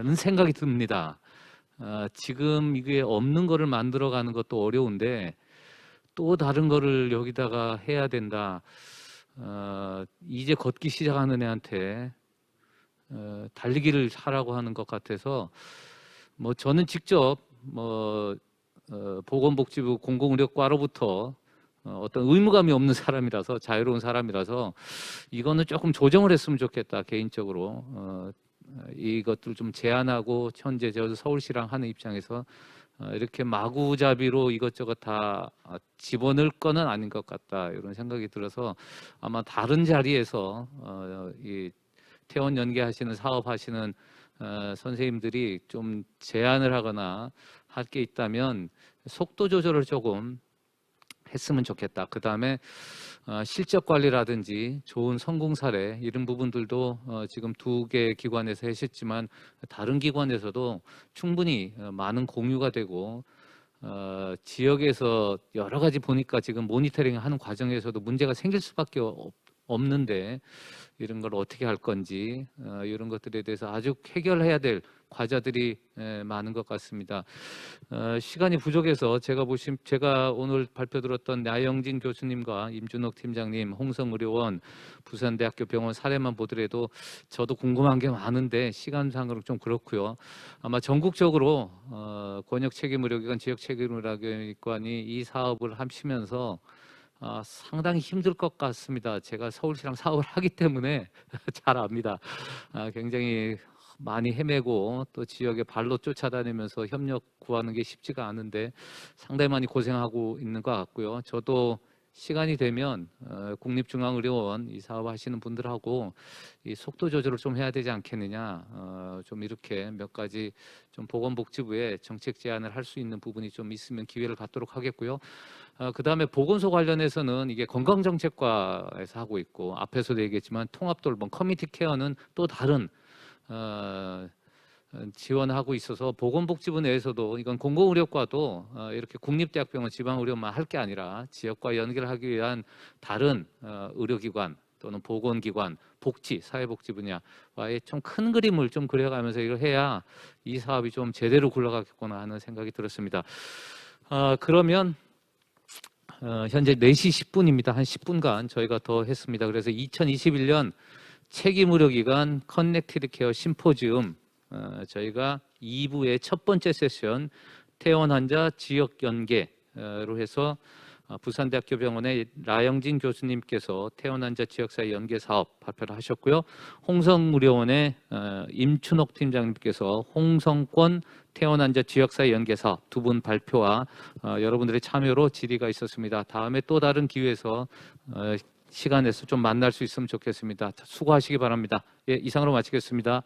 는 생각이 듭니다. 지금 이게 없는 거를 만들어가는 것도 어려운데 또 다른 거를 여기다가 해야 된다. 이제 걷기 시작하는 애한테 달리기를 하라고 하는 것 같아서 뭐 저는 직접 보건복지부 공공의료과로부터 어떤 의무감이 없는 사람이라서 자유로운 사람이라서 이거는 조금 조정을 했으면 좋겠다 개인적으로 이것들 좀 제안하고 현재 저 서울시랑 하는 입장에서 이렇게 마구잡이로 이것저것 다 집어넣을 거는 아닌 것 같다 이런 생각이 들어서 아마 다른 자리에서 이 퇴원 연계하시는 사업하시는 선생님들이 좀 제안을 하거나 할 게 있다면 속도 조절을 조금 했으면 좋겠다. 그 다음에 실적 관리라든지 좋은 성공 사례 이런 부분들도 지금 2개 기관에서 하셨지만 다른 기관에서도 충분히 많은 공유가 되고 지역에서 여러 가지 보니까 지금 모니터링 하는 과정에서도 문제가 생길 수밖에 없는데 이런 걸 어떻게 할 건지 이런 것들에 대해서 아주 해결해야 될 과제들이 많은 것 같습니다. 시간이 부족해서 제가 오늘 발표 들었던 나영진 교수님과 임준옥 팀장님, 홍성의료원, 부산대학교 병원 사례만 보더라도 저도 궁금한 게 많은데 시간상으로 좀 그렇고요. 아마 전국적으로 권역 책임 의료기관, 지역 책임 의료기관이 이 사업을 하시면서 상당히 힘들 것 같습니다. 제가 서울시랑 사업을 하기 때문에 잘 압니다. 굉장히 많이 헤매고 또 지역에 발로 쫓아다니면서 협력 구하는 게 쉽지가 않은데 상당히 많이 고생하고 있는 것 같고요. 저도 시간이 되면 국립중앙의료원 이 사업 하시는 분들하고 이 속도 조절을 좀 해야 되지 않겠느냐, 좀 이렇게 몇 가지 좀 보건복지부에 정책 제안을 할 수 있는 부분이 좀 있으면 기회를 갖도록 하겠고요. 그 다음에 보건소 관련해서는 이게 건강정책과에서 하고 있고 앞에서도 얘기했지만 통합돌봄 커뮤니티 케어는 또 다른 지원하고 있어서 보건복지부 내에서도 이건 공공의료과도 이렇게 국립대학병원 지방의료만 할 게 아니라 지역과 연결하기 위한 다른 의료기관 또는 보건기관, 복지, 사회복지 분야와의 좀 큰 그림을 좀 그려가면서 이걸 해야 이 사업이 좀 제대로 굴러가겠구나 하는 생각이 들었습니다. 그러면 현재 4시 10분입니다. 한 10분간 저희가 더 했습니다. 그래서 2021년 책임의료기관 커넥티드 케어 심포지움 저희가 2부의 첫 번째 세션 퇴원 환자 지역 연계로 해서 부산대학교 병원의 라영진 교수님께서 퇴원 환자 지역사회 연계 사업 발표를 하셨고요. 홍성의료원의 임춘옥 팀장님께서 홍성권 퇴원 환자 지역사회 연계 사업 두 분 발표와 여러분들의 참여로 질의가 있었습니다. 다음에 또 다른 기회에서 시간에서 좀 만날 수 있으면 좋겠습니다. 수고하시기 바랍니다. 예, 이상으로 마치겠습니다.